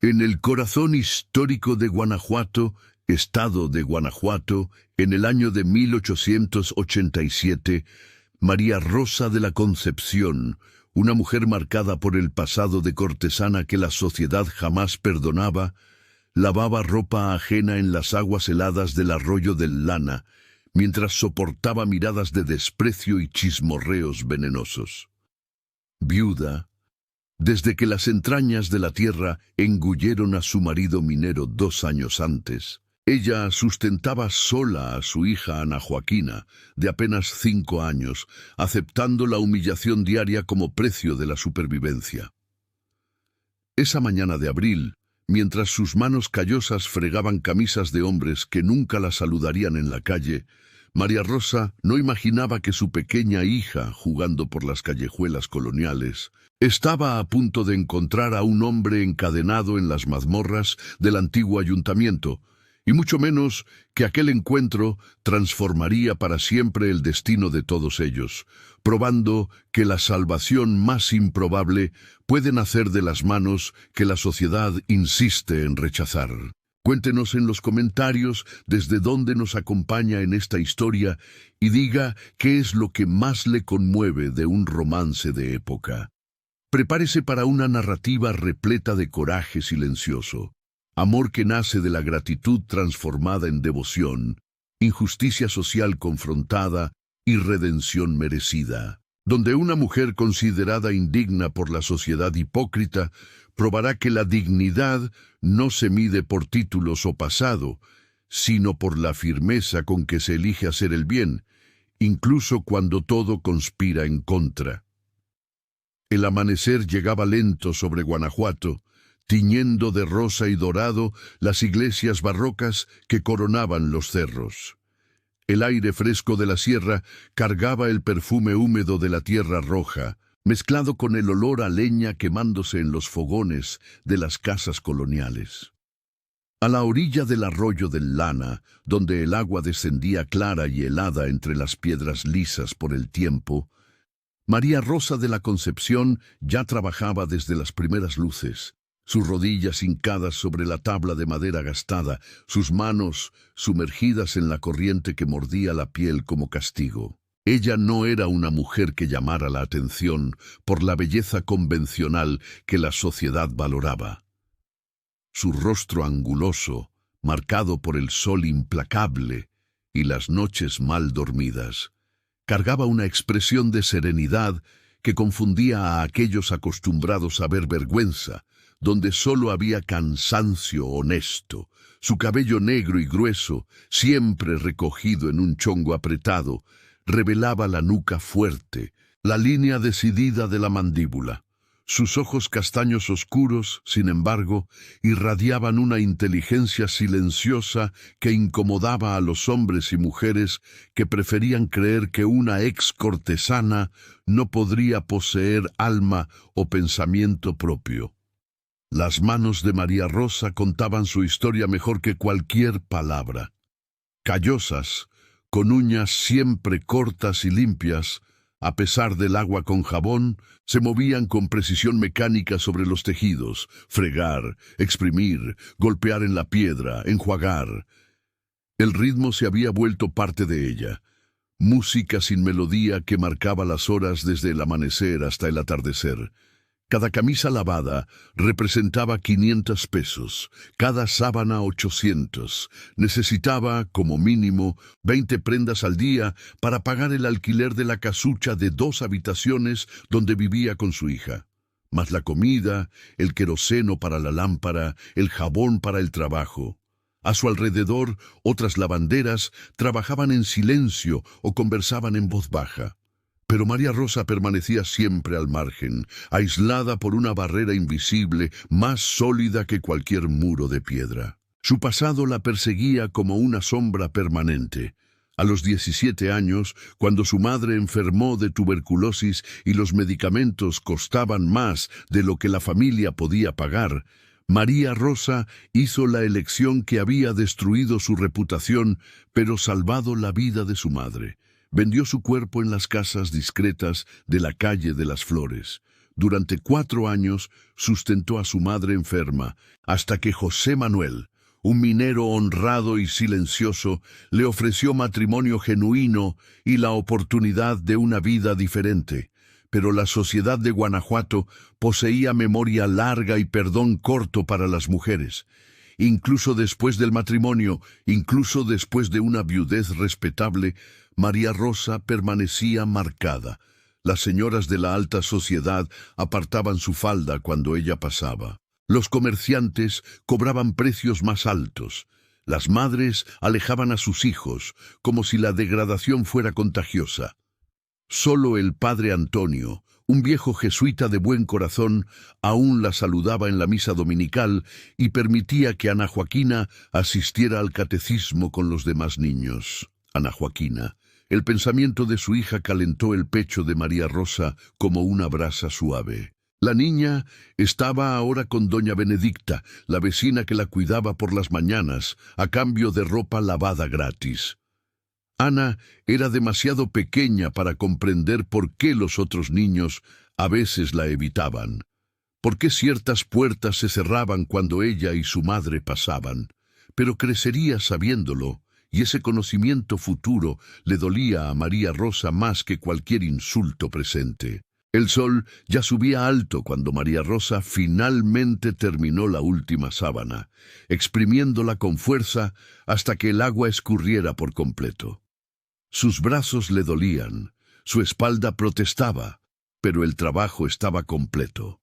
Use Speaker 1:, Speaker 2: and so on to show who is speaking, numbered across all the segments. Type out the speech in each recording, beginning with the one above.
Speaker 1: En el corazón histórico de Guanajuato, estado de Guanajuato, en el año de 1887, María Rosa de la Concepción, una mujer marcada por el pasado de cortesana que la sociedad jamás perdonaba, lavaba ropa ajena en las aguas heladas del arroyo del Lana, mientras soportaba miradas de desprecio y chismorreos venenosos. Viuda, desde que las entrañas de la tierra engulleron a su marido minero 2 años antes, ella sustentaba sola a su hija Ana Joaquina, de apenas 5 años, aceptando la humillación diaria como precio de la supervivencia. Esa mañana de abril, mientras sus manos callosas fregaban camisas de hombres que nunca la saludarían en la calle, María Rosa no imaginaba que su pequeña hija, jugando por las callejuelas coloniales, estaba a punto de encontrar a un hombre encadenado en las mazmorras del antiguo ayuntamiento, y mucho menos que aquel encuentro transformaría para siempre el destino de todos ellos, probando que la salvación más improbable puede nacer de las manos que la sociedad insiste en rechazar. Cuéntenos en los comentarios desde dónde nos acompaña en esta historia y diga qué es lo que más le conmueve de un romance de época. Prepárese para una narrativa repleta de coraje silencioso, amor que nace de la gratitud transformada en devoción, injusticia social confrontada y redención merecida, donde una mujer considerada indigna por la sociedad hipócrita probará que la dignidad no se mide por títulos o pasado, sino por la firmeza con que se elige hacer el bien, incluso cuando todo conspira en contra. El amanecer llegaba lento sobre Guanajuato, tiñendo de rosa y dorado las iglesias barrocas que coronaban los cerros. El aire fresco de la sierra cargaba el perfume húmedo de la tierra roja, mezclado con el olor a leña quemándose en los fogones de las casas coloniales. A la orilla del arroyo del Lana, donde el agua descendía clara y helada entre las piedras lisas por el tiempo, María Rosa de la Concepción ya trabajaba desde las primeras luces, sus rodillas hincadas sobre la tabla de madera gastada, sus manos sumergidas en la corriente que mordía la piel como castigo. Ella no era una mujer que llamara la atención por la belleza convencional que la sociedad valoraba. Su rostro anguloso, marcado por el sol implacable y las noches mal dormidas, cargaba una expresión de serenidad que confundía a aquellos acostumbrados a ver vergüenza, donde solo había cansancio honesto. Su cabello negro y grueso, siempre recogido en un chongo apretado, revelaba la nuca fuerte, la línea decidida de la mandíbula. Sus ojos castaños oscuros, sin embargo, irradiaban una inteligencia silenciosa que incomodaba a los hombres y mujeres que preferían creer que una ex cortesana no podría poseer alma o pensamiento propio. Las manos de María Rosa contaban su historia mejor que cualquier palabra. Callosas, con uñas siempre cortas y limpias, a pesar del agua con jabón, se movían con precisión mecánica sobre los tejidos, fregar, exprimir, golpear en la piedra, enjuagar. El ritmo se había vuelto parte de ella, música sin melodía que marcaba las horas desde el amanecer hasta el atardecer. Cada camisa lavada representaba 500 pesos, cada sábana 800. Necesitaba, como mínimo, 20 prendas al día para pagar el alquiler de la casucha de 2 habitaciones donde vivía con su hija, más la comida, el queroseno para la lámpara, el jabón para el trabajo. A su alrededor, otras lavanderas trabajaban en silencio o conversaban en voz baja. Pero María Rosa permanecía siempre al margen, aislada por una barrera invisible más sólida que cualquier muro de piedra. Su pasado la perseguía como una sombra permanente. A los 17 años, cuando su madre enfermó de tuberculosis y los medicamentos costaban más de lo que la familia podía pagar, María Rosa hizo la elección que había destruido su reputación, pero salvado la vida de su madre. Vendió su cuerpo en las casas discretas de la calle de las Flores, Durante 4 años sustentó a su madre enferma, hasta que José Manuel, un minero honrado y silencioso, le ofreció matrimonio genuino y la oportunidad de una vida diferente. Pero la sociedad de Guanajuato poseía memoria larga y perdón corto para las mujeres. Incluso después del matrimonio, incluso después de una viudez respetable, María Rosa permanecía marcada. Las señoras de la alta sociedad apartaban su falda cuando ella pasaba. Los comerciantes cobraban precios más altos. Las madres alejaban a sus hijos, como si la degradación fuera contagiosa. Solo el padre Antonio, un viejo jesuita de buen corazón, aún la saludaba en la misa dominical y permitía que Ana Joaquina asistiera al catecismo con los demás niños. Ana Joaquina. El pensamiento de su hija calentó el pecho de María Rosa como una brasa suave. La niña estaba ahora con doña Benedicta, la vecina que la cuidaba por las mañanas, a cambio de ropa lavada gratis. Ana era demasiado pequeña para comprender por qué los otros niños a veces la evitaban. Por qué ciertas puertas se cerraban cuando ella y su madre pasaban. Pero crecería sabiéndolo, y ese conocimiento futuro le dolía a María Rosa más que cualquier insulto presente. El sol ya subía alto cuando María Rosa finalmente terminó la última sábana, exprimiéndola con fuerza hasta que el agua escurriera por completo. Sus brazos le dolían, su espalda protestaba, pero el trabajo estaba completo.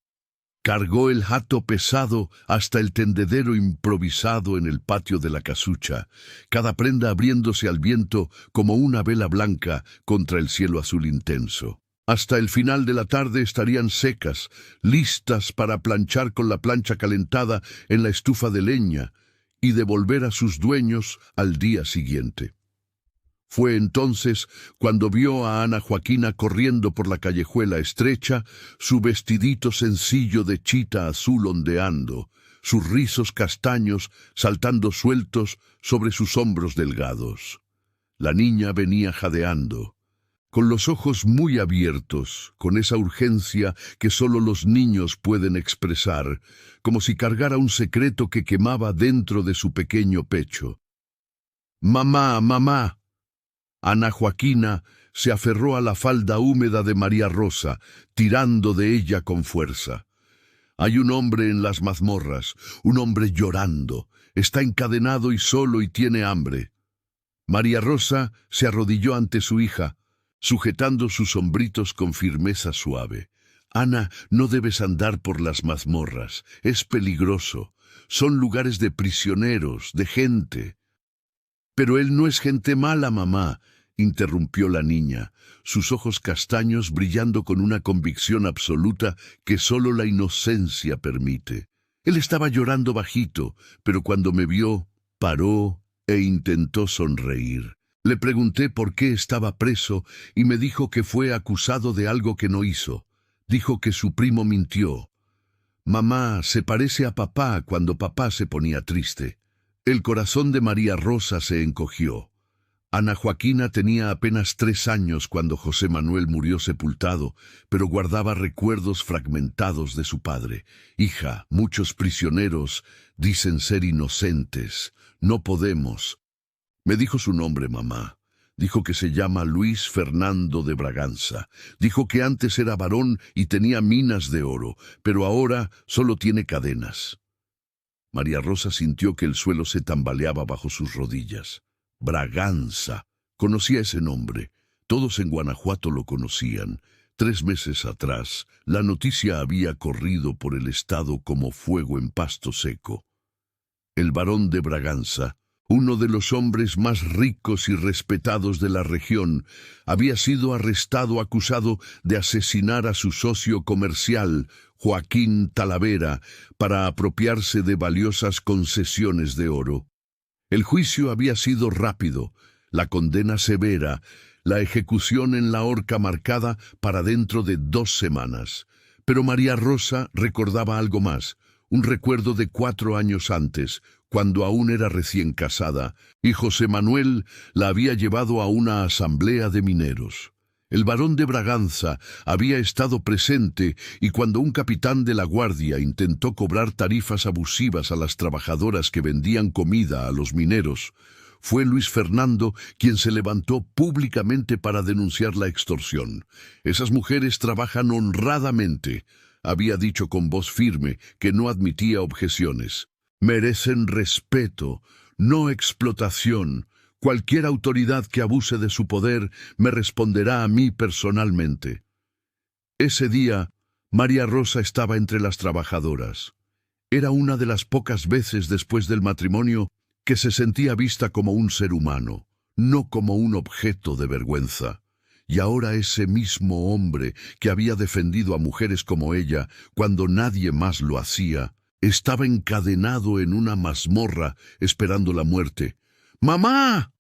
Speaker 1: Cargó el jato pesado hasta el tendedero improvisado en el patio de la casucha, cada prenda abriéndose al viento como una vela blanca contra el cielo azul intenso. Hasta el final de la tarde estarían secas, listas para planchar con la plancha calentada en la estufa de leña y devolver a sus dueños al día siguiente. Fue entonces cuando vio a Ana Joaquina corriendo por la callejuela estrecha, su vestidito sencillo de chita azul ondeando, sus rizos castaños saltando sueltos sobre sus hombros delgados. La niña venía jadeando, con los ojos muy abiertos, con esa urgencia que solo los niños pueden expresar, como si cargara un secreto que quemaba dentro de su pequeño pecho. «¡Mamá, mamá!». Ana Joaquina se aferró a la falda húmeda de María Rosa, tirando de ella con fuerza. Hay un hombre en las mazmorras, un hombre llorando, está encadenado y solo y tiene hambre. María Rosa se arrodilló ante su hija, sujetando sus hombritos con firmeza suave. Ana, no debes andar por las mazmorras, es peligroso, son lugares de prisioneros, de gente. Pero él no es gente mala, mamá, interrumpió la niña, sus ojos castaños brillando con una convicción absoluta que solo la inocencia permite. Él estaba llorando bajito, pero cuando me vio, paró e intentó sonreír. Le pregunté por qué estaba preso y me dijo que fue acusado de algo que no hizo. Dijo que su primo mintió. Mamá, se parece a papá cuando papá se ponía triste. El corazón de María Rosa se encogió. Ana Joaquina tenía apenas 3 años cuando José Manuel murió sepultado, pero guardaba recuerdos fragmentados de su padre. Hija, muchos prisioneros dicen ser inocentes. No podemos. Me dijo su nombre, mamá. Dijo que se llama Luis Fernando de Braganza. Dijo que antes era varón y tenía minas de oro, pero ahora solo tiene cadenas. María Rosa sintió que el suelo se tambaleaba bajo sus rodillas. Braganza. Conocía ese nombre. Todos en Guanajuato lo conocían. 3 meses atrás, la noticia había corrido por el estado como fuego en pasto seco. El barón de Braganza, uno de los hombres más ricos y respetados de la región, había sido arrestado acusado de asesinar a su socio comercial, Joaquín Talavera, para apropiarse de valiosas concesiones de oro. El juicio había sido rápido, la condena severa, la ejecución en la horca marcada para dentro de 2 semanas. Pero María Rosa recordaba algo más, un recuerdo de 4 años antes, cuando aún era recién casada, y José Manuel la había llevado a una asamblea de mineros. El barón de Braganza había estado presente y cuando un capitán de la guardia intentó cobrar tarifas abusivas a las trabajadoras que vendían comida a los mineros, fue Luis Fernando quien se levantó públicamente para denunciar la extorsión. Esas mujeres trabajan honradamente, había dicho con voz firme que no admitía objeciones. Merecen respeto, no explotación. Cualquier autoridad que abuse de su poder me responderá a mí personalmente. Ese día, María Rosa estaba entre las trabajadoras. Era una de las pocas veces después del matrimonio que se sentía vista como un ser humano, no como un objeto de vergüenza. Y ahora ese mismo hombre que había defendido a mujeres como ella cuando nadie más lo hacía, estaba encadenado en una mazmorra esperando la muerte. ¡Mamá!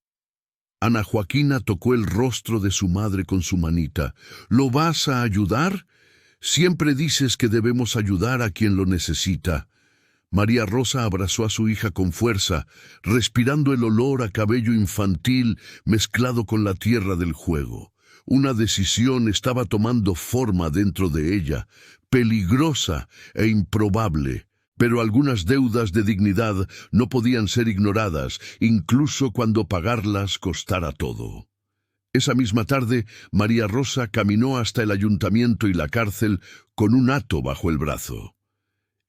Speaker 1: Ana Joaquina tocó el rostro de su madre con su manita. ¿Lo vas a ayudar? Siempre dices que debemos ayudar a quien lo necesita. María Rosa abrazó a su hija con fuerza, respirando el olor a cabello infantil mezclado con la tierra del juego. Una decisión estaba tomando forma dentro de ella, peligrosa e improbable. Pero algunas deudas de dignidad no podían ser ignoradas, incluso cuando pagarlas costara todo. Esa misma tarde, María Rosa caminó hasta el ayuntamiento y la cárcel con un hato bajo el brazo.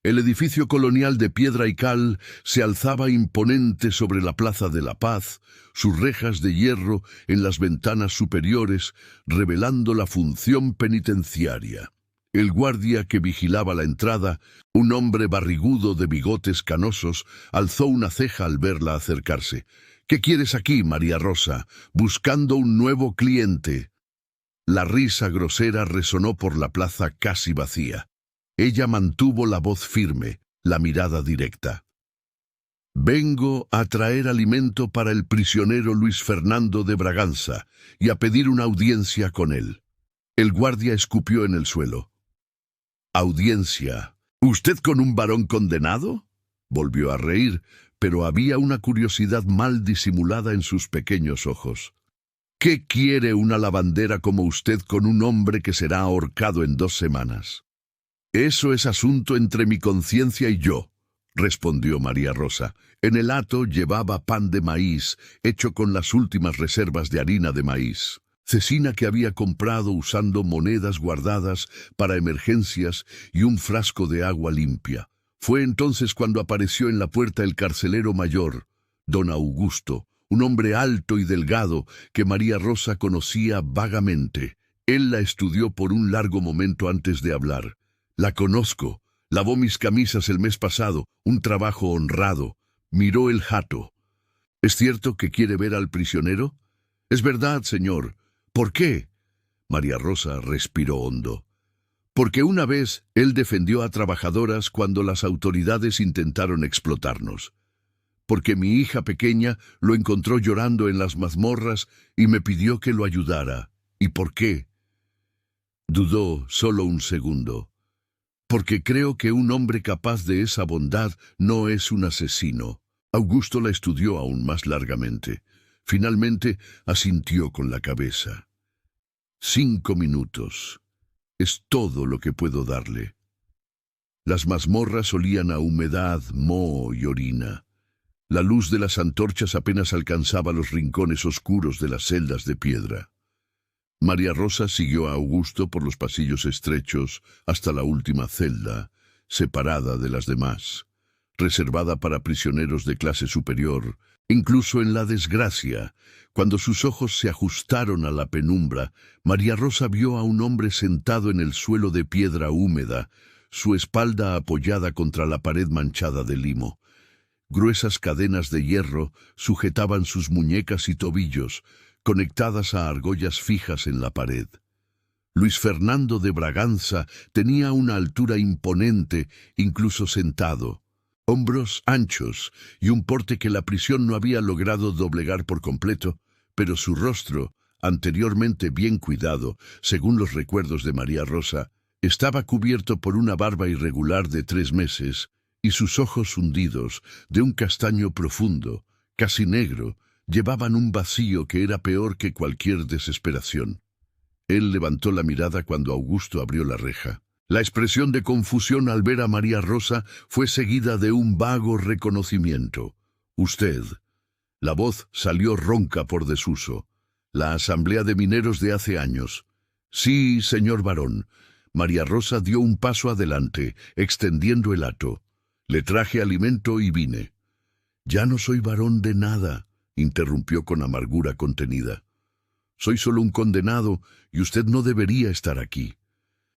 Speaker 1: El edificio colonial de piedra y cal se alzaba imponente sobre la Plaza de la Paz, sus rejas de hierro en las ventanas superiores, revelando la función penitenciaria. El guardia que vigilaba la entrada, un hombre barrigudo de bigotes canosos, alzó una ceja al verla acercarse. «¿Qué quieres aquí, María Rosa? Buscando un nuevo cliente». La risa grosera resonó por la plaza casi vacía. Ella mantuvo la voz firme, la mirada directa. «Vengo a traer alimento para el prisionero Luis Fernando de Braganza y a pedir una audiencia con él». El guardia escupió en el suelo. «¿Audiencia? ¿Usted con un varón condenado?». Volvió a reír, pero había una curiosidad mal disimulada en sus pequeños ojos. «¿Qué quiere una lavandera como usted con un hombre que será ahorcado en 2 semanas?» «Eso es asunto entre mi conciencia y yo», respondió María Rosa. En el hato llevaba pan de maíz, hecho con las últimas reservas de harina de maíz. Cecina que había comprado usando monedas guardadas para emergencias y un frasco de agua limpia. Fue entonces cuando apareció en la puerta el carcelero mayor, don Augusto, un hombre alto y delgado que María Rosa conocía vagamente. Él la estudió por un largo momento antes de hablar. «La conozco. Lavó mis camisas el mes pasado, un trabajo honrado». Miró el hato. «¿Es cierto que quiere ver al prisionero?» «Es verdad, señor». «¿Por qué?». María Rosa respiró hondo. «Porque una vez él defendió a trabajadoras cuando las autoridades intentaron explotarnos. Porque mi hija pequeña lo encontró llorando en las mazmorras y me pidió que lo ayudara. ¿Y por qué?». Dudó solo un segundo. «Porque creo que un hombre capaz de esa bondad no es un asesino». Augusto la estudió aún más largamente. Finalmente asintió con la cabeza. 5 minutos. Es todo lo que puedo darle. Las mazmorras olían a humedad, moho y orina. La luz de las antorchas apenas alcanzaba los rincones oscuros de las celdas de piedra. María Rosa siguió a Augusto por los pasillos estrechos hasta la última celda, separada de las demás, reservada para prisioneros de clase superior. Incluso en la desgracia, cuando sus ojos se ajustaron a la penumbra, María Rosa vio a un hombre sentado en el suelo de piedra húmeda, su espalda apoyada contra la pared manchada de limo. Gruesas cadenas de hierro sujetaban sus muñecas y tobillos, conectadas a argollas fijas en la pared. Luis Fernando de Braganza tenía una altura imponente, incluso sentado. Hombros anchos y un porte que la prisión no había logrado doblegar por completo, pero su rostro, anteriormente bien cuidado, según los recuerdos de María Rosa, estaba cubierto por una barba irregular de 3 meses, y sus ojos hundidos, de un castaño profundo, casi negro, llevaban un vacío que era peor que cualquier desesperación. Él levantó la mirada cuando Augusto abrió la reja. La expresión de confusión al ver a María Rosa fue seguida de un vago reconocimiento. «Usted». La voz salió ronca por desuso. La asamblea de mineros de hace años. «Sí, señor varón». María Rosa dio un paso adelante, extendiendo el hato. «Le traje alimento y vine». «Ya no soy varón de nada», interrumpió con amargura contenida. «Soy solo un condenado y usted no debería estar aquí.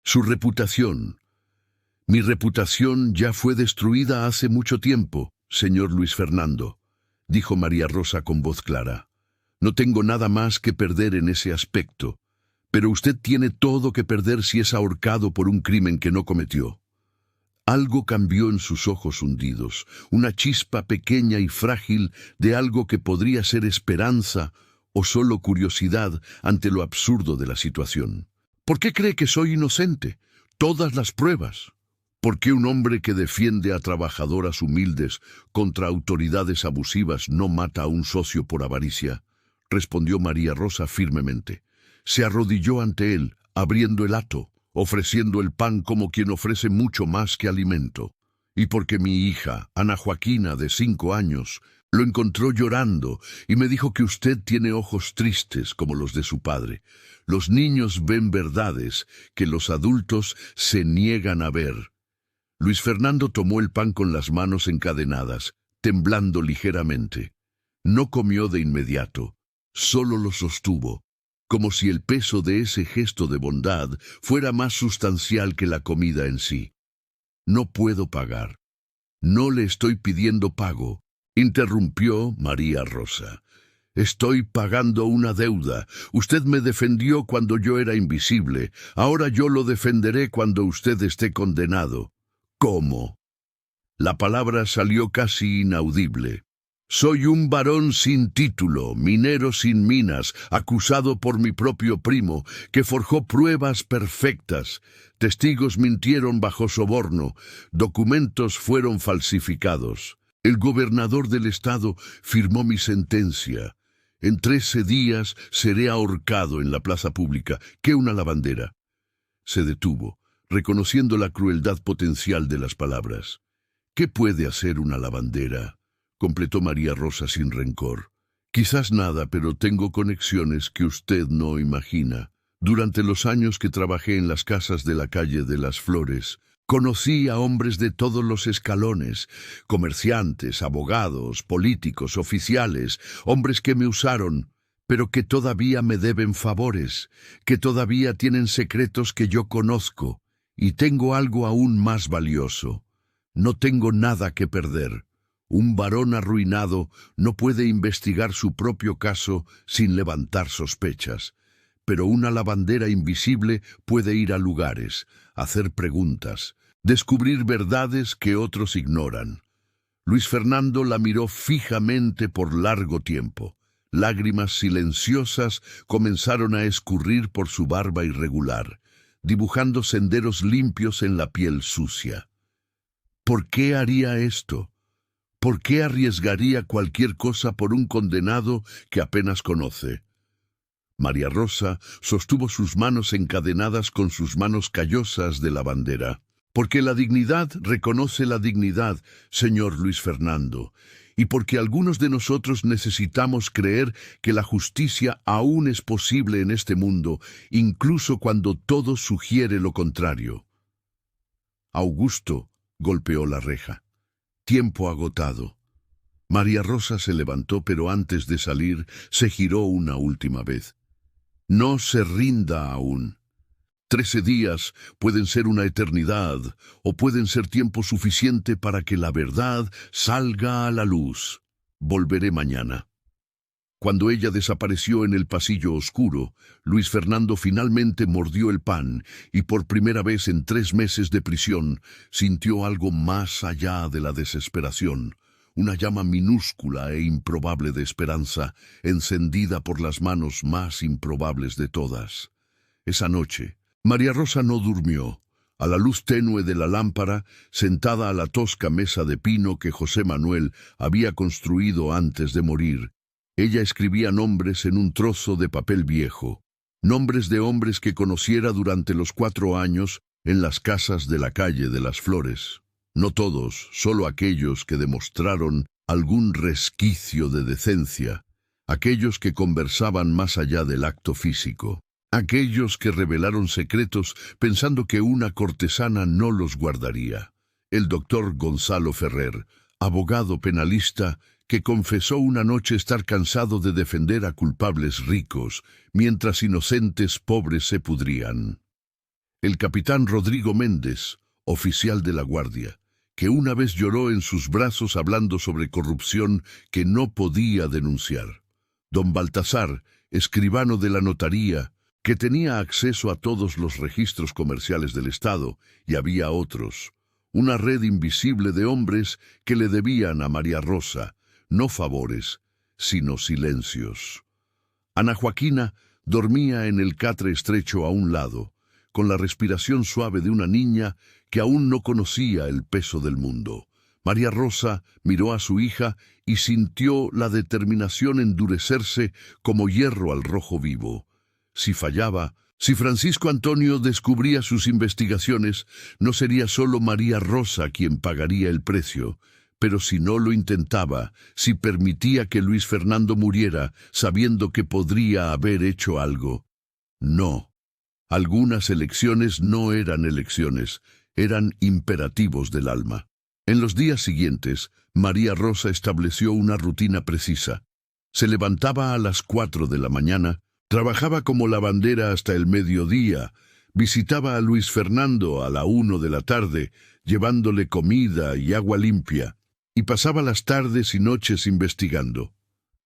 Speaker 1: Su reputación». «Mi reputación ya fue destruida hace mucho tiempo, señor Luis Fernando», dijo María Rosa con voz clara. «No tengo nada más que perder en ese aspecto, pero usted tiene todo que perder si es ahorcado por un crimen que no cometió». Algo cambió en sus ojos hundidos, una chispa pequeña y frágil de algo que podría ser esperanza o solo curiosidad ante lo absurdo de la situación. «¿Por qué cree que soy inocente? Todas las pruebas». «¿Por qué un hombre que defiende a trabajadoras humildes contra autoridades abusivas no mata a un socio por avaricia?», respondió María Rosa firmemente. Se arrodilló ante él, abriendo el hato, ofreciendo el pan como quien ofrece mucho más que alimento. «Y porque mi hija, Ana Joaquina, de 5 años, lo encontró llorando y me dijo que usted tiene ojos tristes como los de su padre. Los niños ven verdades que los adultos se niegan a ver». Luis Fernando tomó el pan con las manos encadenadas, temblando ligeramente. No comió de inmediato, solo lo sostuvo, como si el peso de ese gesto de bondad fuera más sustancial que la comida en sí. «No puedo pagar». «No le estoy pidiendo pago», interrumpió María Rosa. «Estoy pagando una deuda. Usted me defendió cuando yo era invisible. Ahora yo lo defenderé cuando usted esté condenado». «¿Cómo?». La palabra salió casi inaudible. «Soy un varón sin título, minero sin minas, acusado por mi propio primo, que forjó pruebas perfectas. Testigos mintieron bajo soborno, documentos fueron falsificados. El gobernador del estado firmó mi sentencia. En 13 días seré ahorcado en la plaza pública. ¿Qué una lavandera?». Se detuvo, reconociendo la crueldad potencial de las palabras. «¿Qué puede hacer una lavandera?», completó María Rosa sin rencor. «Quizás nada, pero tengo conexiones que usted no imagina. Durante los años que trabajé en las casas de la calle de las Flores, conocí a hombres de todos los escalones, comerciantes, abogados, políticos, oficiales, hombres que me usaron, pero que todavía me deben favores, que todavía tienen secretos que yo conozco, y tengo algo aún más valioso. No tengo nada que perder. Un varón arruinado no puede investigar su propio caso sin levantar sospechas, pero una lavandera invisible puede ir a lugares, hacer preguntas, descubrir verdades que otros ignoran». Luis Fernando la miró fijamente por largo tiempo. Lágrimas silenciosas comenzaron a escurrir por su barba irregular, dibujando senderos limpios en la piel sucia. «¿Por qué haría esto? ¿Por qué arriesgaría cualquier cosa por un condenado que apenas conoce?». María Rosa sostuvo sus manos encadenadas con sus manos callosas de lavandera. «Porque la dignidad reconoce la dignidad, señor Luis Fernando, y porque algunos de nosotros necesitamos creer que la justicia aún es posible en este mundo, incluso cuando todo sugiere lo contrario». Augusto golpeó la reja. «Tiempo agotado». María Rosa se levantó, pero antes de salir se giró una última vez. «No se rinda aún. 13 días pueden ser una eternidad, o pueden ser tiempo suficiente para que la verdad salga a la luz. Volveré mañana». Cuando ella desapareció en el pasillo oscuro, Luis Fernando finalmente mordió el pan y por primera vez en 3 meses de prisión sintió algo más allá de la desesperación, una llama minúscula e improbable de esperanza, encendida por las manos más improbables de todas. Esa noche, María Rosa no durmió. A la luz tenue de la lámpara, sentada a la tosca mesa de pino que José Manuel había construido antes de morir, ella escribía nombres en un trozo de papel viejo. nombres de hombres que conociera durante los 4 años en las casas de la calle de las Flores. No todos, solo aquellos que demostraron algún resquicio de decencia, aquellos que conversaban más allá del acto físico, aquellos que revelaron secretos pensando que una cortesana no los guardaría. El doctor Gonzalo Ferrer, abogado penalista, que confesó una noche estar cansado de defender a culpables ricos, mientras inocentes pobres se pudrían. El capitán Rodrigo Méndez, oficial de la Guardia, que una vez lloró en sus brazos hablando sobre corrupción que no podía denunciar. Don Baltasar, escribano de la notaría, que tenía acceso a todos los registros comerciales del Estado, y había otros. Una red invisible de hombres que le debían a María Rosa, no favores, sino silencios. Ana Joaquina dormía en el catre estrecho a un lado, con la respiración suave de una niña que aún no conocía el peso del mundo. María Rosa miró a su hija y sintió la determinación endurecerse como hierro al rojo vivo. Si fallaba, si Francisco Antonio descubría sus investigaciones, no sería solo María Rosa quien pagaría el precio. Pero si no lo intentaba, si permitía que Luis Fernando muriera sabiendo que podría haber hecho algo. No. Algunas elecciones no eran elecciones, eran imperativos del alma. En los días siguientes, María Rosa estableció una rutina precisa. Se levantaba a las 4 de la mañana, trabajaba como lavandera hasta el mediodía, visitaba a Luis Fernando a la 1 de la tarde, llevándole comida y agua limpia, y pasaba las tardes y noches investigando.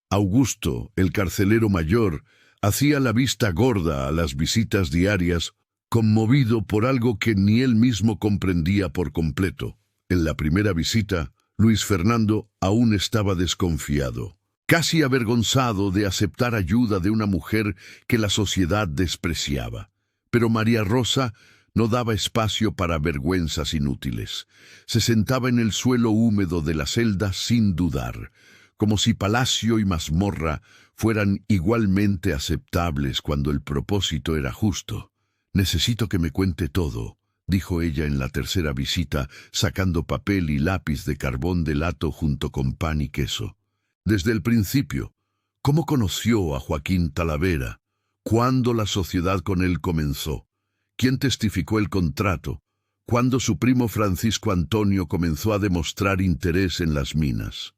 Speaker 1: Augusto, el carcelero mayor, hacía la vista gorda a las visitas diarias, conmovido por algo que ni él mismo comprendía por completo. En la primera visita, Luis Fernando aún estaba desconfiado, casi avergonzado de aceptar ayuda de una mujer que la sociedad despreciaba. Pero María Rosa no daba espacio para vergüenzas inútiles. Se sentaba en el suelo húmedo de la celda sin dudar, como si palacio y mazmorra fueran igualmente aceptables cuando el propósito era justo. «Necesito que me cuente todo», dijo ella en la tercera visita, sacando papel y lápiz de carbón de lato junto con pan y queso. Desde el principio, ¿cómo conoció a Joaquín Talavera? ¿Cuándo la sociedad con él comenzó? ¿Quién testificó el contrato? ¿Cuándo su primo Francisco Antonio comenzó a demostrar interés en las minas?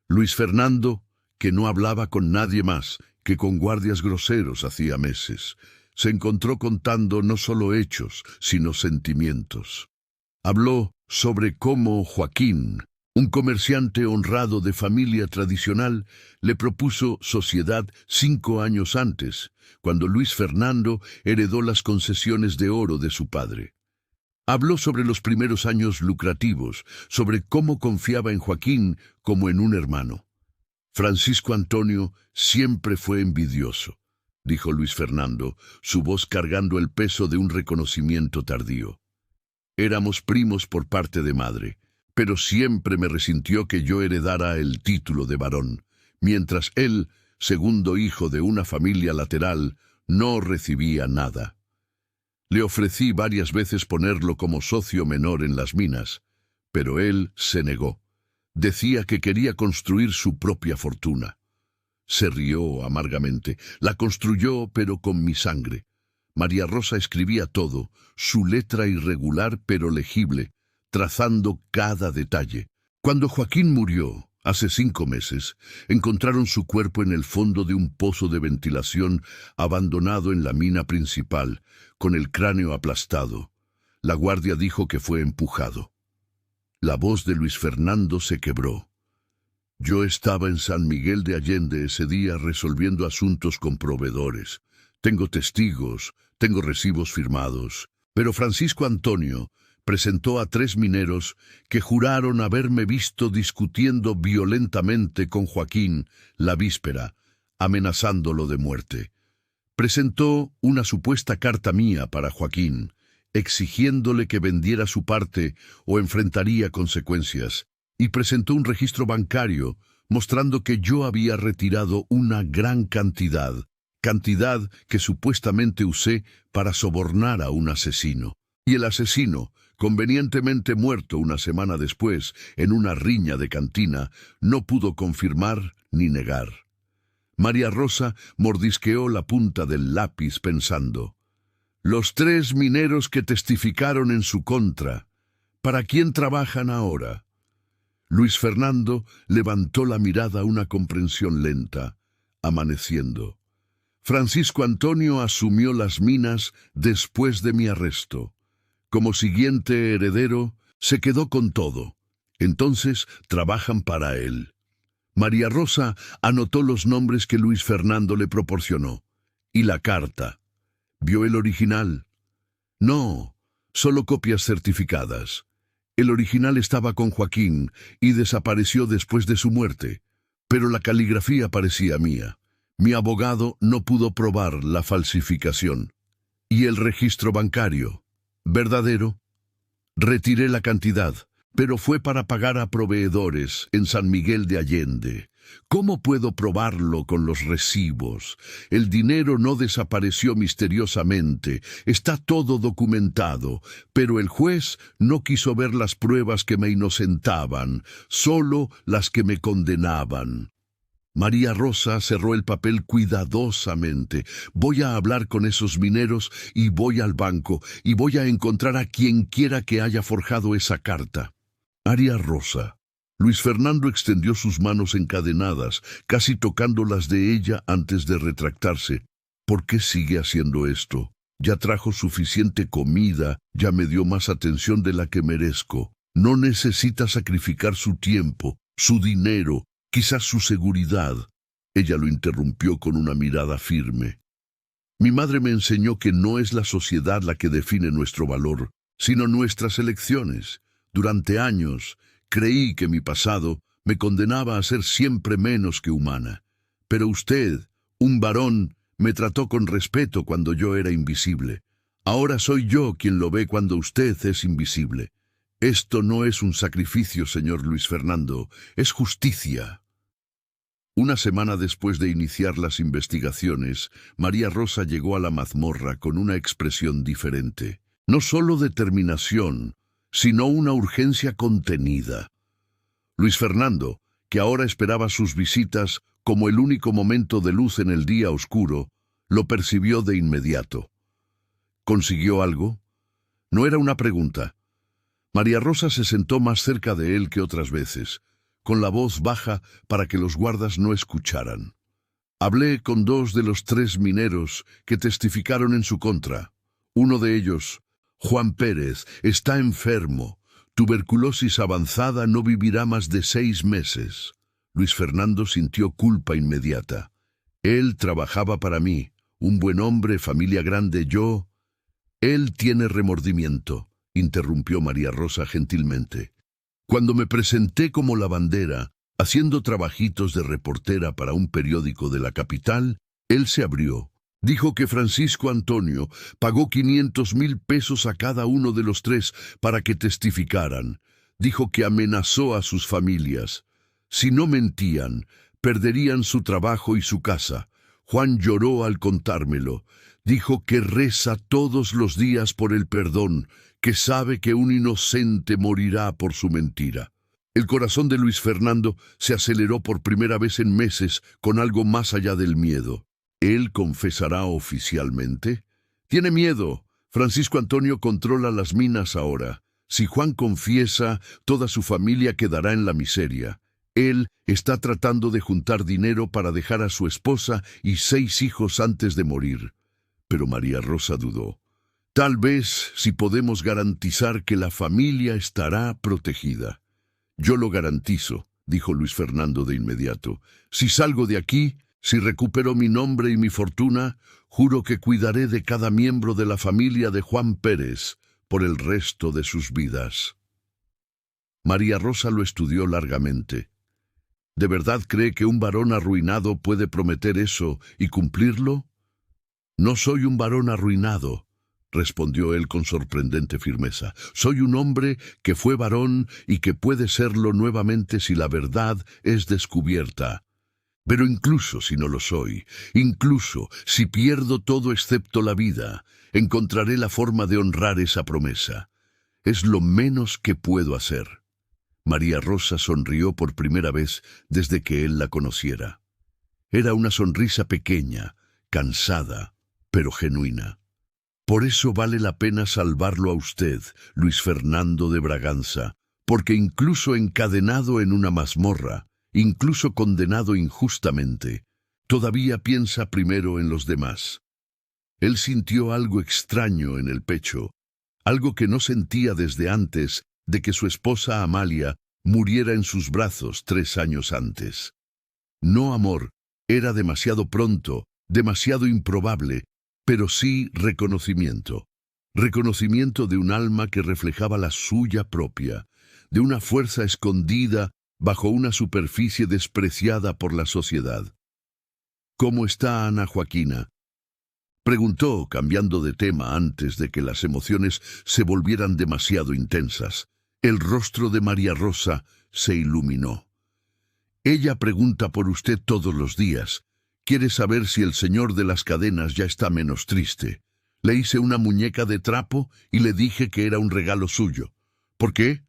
Speaker 1: Luis Fernando, que no hablaba con nadie más que con guardias groseros hacía meses, se encontró contando no solo hechos, sino sentimientos. Habló sobre cómo Joaquín, un comerciante honrado de familia tradicional, le propuso sociedad 5 años antes, cuando Luis Fernando heredó las concesiones de oro de su padre. Habló sobre los primeros años lucrativos, sobre cómo confiaba en Joaquín como en un hermano. Francisco Antonio siempre fue envidioso, dijo Luis Fernando, su voz cargando el peso de un reconocimiento tardío. Éramos primos por parte de madre, pero siempre me resintió que yo heredara el título de varón, mientras él, segundo hijo de una familia lateral, no recibía nada. Le ofrecí varias veces ponerlo como socio menor en las minas, pero él se negó. Decía que quería construir su propia fortuna. Se rió amargamente. La construyó, pero con mi sangre. María Rosa escribía todo, su letra irregular pero legible, trazando cada detalle. Cuando Joaquín murió, hace 5 meses, encontraron su cuerpo en el fondo de un pozo de ventilación abandonado en la mina principal, con el cráneo aplastado. La guardia dijo que fue empujado. La voz de Luis Fernando se quebró. Yo estaba en San Miguel de Allende ese día resolviendo asuntos con proveedores. Tengo testigos, tengo recibos firmados. Pero Francisco Antonio presentó a 3 mineros que juraron haberme visto discutiendo violentamente con Joaquín la víspera, amenazándolo de muerte. Presentó una supuesta carta mía para Joaquín, exigiéndole que vendiera su parte o enfrentaría consecuencias, y presentó un registro bancario mostrando que yo había retirado una gran cantidad cantidad que supuestamente usé para sobornar a un asesino. Y el asesino, convenientemente muerto una semana después en una riña de cantina, no pudo confirmar ni negar. María Rosa mordisqueó la punta del lápiz pensando: los 3 mineros que testificaron en su contra, ¿para quién trabajan ahora? Luis Fernando levantó la mirada a una comprensión lenta, amaneciendo. Francisco Antonio asumió las minas después de mi arresto. Como siguiente heredero, se quedó con todo. Entonces trabajan para él. María Rosa anotó los nombres que Luis Fernando le proporcionó. Y la carta. ¿Vio el original? No, solo copias certificadas. El original estaba con Joaquín y desapareció después de su muerte, pero la caligrafía parecía mía. Mi abogado no pudo probar la falsificación. ¿Y el registro bancario? ¿Verdadero? Retiré la cantidad, pero fue para pagar a proveedores en San Miguel de Allende. ¿Cómo puedo probarlo con los recibos? El dinero no desapareció misteriosamente, está todo documentado, pero el juez no quiso ver las pruebas que me inocentaban, solo las que me condenaban. María Rosa cerró el papel cuidadosamente. Voy a hablar con esos mineros y voy al banco y voy a encontrar a quien quiera que haya forjado esa carta. María Rosa. Luis Fernando extendió sus manos encadenadas, casi tocando las de ella antes de retractarse. ¿Por qué sigue haciendo esto? Ya trajo suficiente comida, ya me dio más atención de la que merezco. No necesita sacrificar su tiempo, su dinero, quizás su seguridad. Ella lo interrumpió con una mirada firme. Mi madre me enseñó que no es la sociedad la que define nuestro valor, sino nuestras elecciones. Durante años creí que mi pasado me condenaba a ser siempre menos que humana. Pero usted, un varón, me trató con respeto cuando yo era invisible. Ahora soy yo quien lo ve cuando usted es invisible. Esto no es un sacrificio, señor Luis Fernando, es justicia. Una semana después de iniciar las investigaciones, María Rosa llegó a la mazmorra con una expresión diferente. No solo determinación, sino una urgencia contenida. Luis Fernando, que ahora esperaba sus visitas como el único momento de luz en el día oscuro, lo percibió de inmediato. ¿Consiguió algo? No era una pregunta. María Rosa se sentó más cerca de él que otras veces, con la voz baja para que los guardas no escucharan. Hablé con 2 de los 3 mineros que testificaron en su contra. Uno de ellos, Juan Pérez, está enfermo. Tuberculosis avanzada, no vivirá más de 6 meses. Luis Fernando sintió culpa inmediata. Él trabajaba para mí, un buen hombre, familia grande, yo. Él tiene remordimiento, interrumpió María Rosa gentilmente. Cuando me presenté como lavandera, haciendo trabajitos de reportera para un periódico de la capital, él se abrió. Dijo que Francisco Antonio pagó 500,000 pesos a cada uno de los 3 para que testificaran. Dijo que amenazó a sus familias. Si no mentían, perderían su trabajo y su casa. Juan lloró al contármelo. Dijo que reza todos los días por el perdón, que sabe que un inocente morirá por su mentira. El corazón de Luis Fernando se aceleró por primera vez en meses con algo más allá del miedo. ¿Él confesará oficialmente? Tiene miedo. Francisco Antonio controla las minas ahora. Si Juan confiesa, toda su familia quedará en la miseria. Él está tratando de juntar dinero para dejar a su esposa y 6 hijos antes de morir. Pero María Rosa dudó. Tal vez si podemos garantizar que la familia estará protegida. Yo lo garantizo, dijo Luis Fernando de inmediato. Si salgo de aquí, si recupero mi nombre y mi fortuna, juro que cuidaré de cada miembro de la familia de Juan Pérez por el resto de sus vidas. María Rosa lo estudió largamente. ¿De verdad cree que un varón arruinado puede prometer eso y cumplirlo? No soy un varón arruinado, respondió él con sorprendente firmeza. Soy un hombre que fue varón y que puede serlo nuevamente si la verdad es descubierta. Pero incluso si no lo soy, incluso si pierdo todo excepto la vida, encontraré la forma de honrar esa promesa. Es lo menos que puedo hacer. María Rosa sonrió por primera vez desde que él la conociera. Era una sonrisa pequeña, cansada, pero genuina. Por eso vale la pena salvarlo a usted, Luis Fernando de Braganza, porque incluso encadenado en una mazmorra, incluso condenado injustamente, todavía piensa primero en los demás. Él sintió algo extraño en el pecho, algo que no sentía desde antes de que su esposa Amalia muriera en sus brazos 3 años antes. No amor, era demasiado pronto, demasiado improbable, pero sí reconocimiento. Reconocimiento de un alma que reflejaba la suya propia, de una fuerza escondida bajo una superficie despreciada por la sociedad. ¿Cómo está Ana Joaquina?, preguntó, cambiando de tema antes de que las emociones se volvieran demasiado intensas. El rostro de María Rosa se iluminó. Ella pregunta por usted todos los días. Quiere saber si el señor de las cadenas ya está menos triste. Le hice una muñeca de trapo y le dije que era un regalo suyo. ¿Por qué?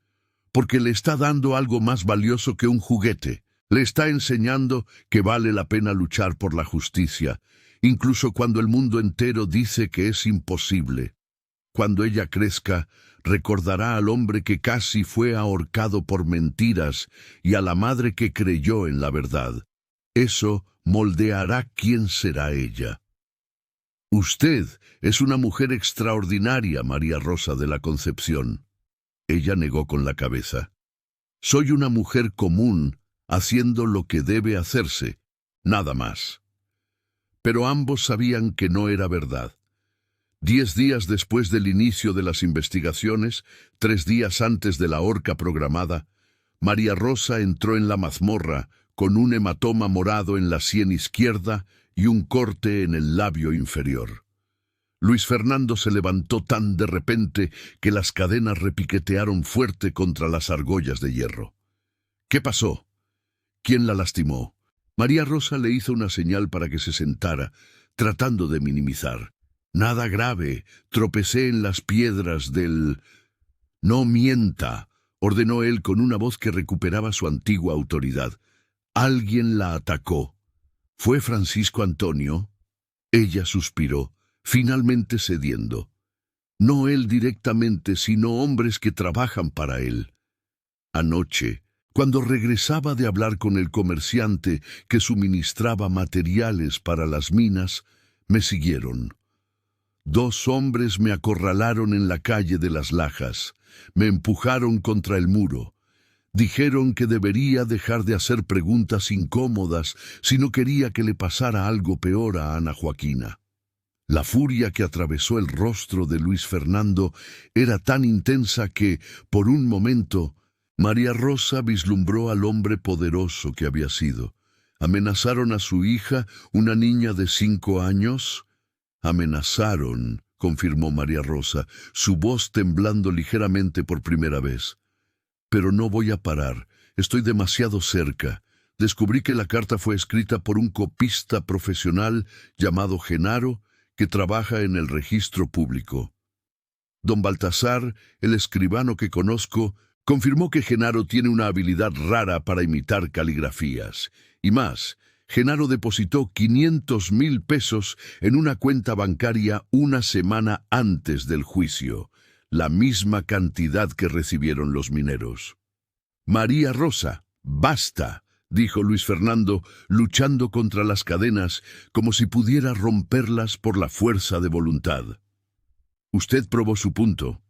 Speaker 1: Porque le está dando algo más valioso que un juguete. Le está enseñando que vale la pena luchar por la justicia, incluso cuando el mundo entero dice que es imposible. Cuando ella crezca, recordará al hombre que casi fue ahorcado por mentiras y a la madre que creyó en la verdad. Eso moldeará quién será ella. Usted es una mujer extraordinaria, María Rosa de la Concepción. Ella negó con la cabeza. Soy una mujer común, haciendo lo que debe hacerse, nada más. Pero ambos sabían que no era verdad. 10 días después del inicio de las investigaciones, 3 días antes de la horca programada, María Rosa entró en la mazmorra con un hematoma morado en la sien izquierda y un corte en el labio inferior. Luis Fernando se levantó tan de repente que las cadenas repiquetearon fuerte contra las argollas de hierro. ¿Qué pasó? ¿Quién la lastimó? María Rosa le hizo una señal para que se sentara, tratando de minimizar. Nada grave, tropecé en las piedras del... No mienta, ordenó él con una voz que recuperaba su antigua autoridad. Alguien la atacó. ¿Fue Francisco Antonio? Ella suspiró, finalmente cediendo. No él directamente, sino hombres que trabajan para él. Anoche, cuando regresaba de hablar con el comerciante que suministraba materiales para las minas, me siguieron. 2 hombres me acorralaron en la calle de las Lajas, me empujaron contra el muro. Dijeron que debería dejar de hacer preguntas incómodas si no quería que le pasara algo peor a Ana Joaquina. La furia que atravesó el rostro de Luis Fernando era tan intensa que, por un momento, María Rosa vislumbró al hombre poderoso que había sido. ¿Amenazaron a su hija, una niña de 5 años? Amenazaron, confirmó María Rosa, su voz temblando ligeramente por primera vez. Pero no voy a parar, estoy demasiado cerca. Descubrí que la carta fue escrita por un copista profesional llamado Genaro, que trabaja en el registro público. Don Baltasar, el escribano que conozco, confirmó que Genaro tiene una habilidad rara para imitar caligrafías. Y más, Genaro depositó 500,000 pesos en una cuenta bancaria una semana antes del juicio, la misma cantidad que recibieron los mineros. María Rosa, basta, dijo Luis Fernando, luchando contra las cadenas como si pudiera romperlas por la fuerza de voluntad. Usted probó su punto.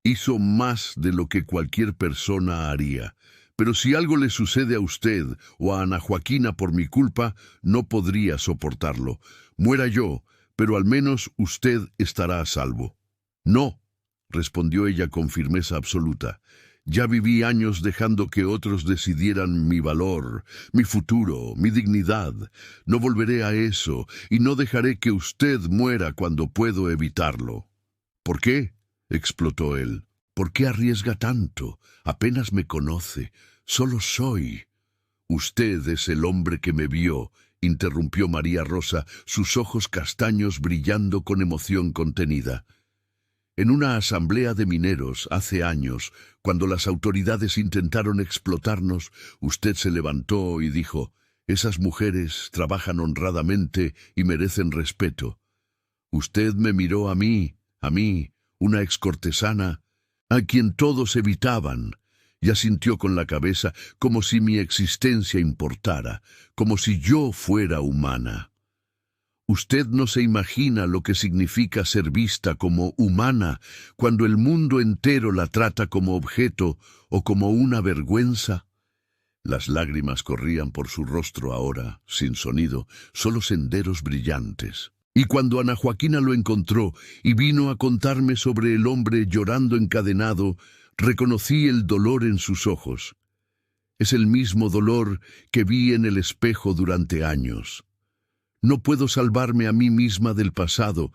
Speaker 1: Hizo más de lo que cualquier persona haría. Pero si algo le sucede a usted o a Ana Joaquina por mi culpa, no podría soportarlo. Muera yo, pero al menos usted estará a salvo. No, respondió ella con firmeza absoluta. Ya viví años dejando que otros decidieran mi valor, mi futuro, mi dignidad. No volveré a eso y no dejaré que usted muera cuando puedo evitarlo. ¿Por qué?, explotó él. ¿Por qué arriesga tanto? Apenas me conoce. Solo soy Usted es el hombre que me vio, interrumpió María Rosa, sus ojos castaños brillando con emoción contenida. En una asamblea de mineros hace años, cuando las autoridades intentaron explotarnos, usted se levantó y dijo: «Esas mujeres trabajan honradamente y merecen respeto». Usted me miró a mí, una excortesana, a quien todos evitaban, y asintió con la cabeza como si mi existencia importara, como si yo fuera humana. Usted no se imagina lo que significa ser vista como humana cuando el mundo entero la trata como objeto o como una vergüenza. Las lágrimas corrían por su rostro ahora, sin sonido, solo senderos brillantes. Y cuando Ana Joaquina lo encontró y vino a contarme sobre el hombre llorando encadenado, reconocí el dolor en sus ojos. Es el mismo dolor que vi en el espejo durante años. No puedo salvarme a mí misma del pasado,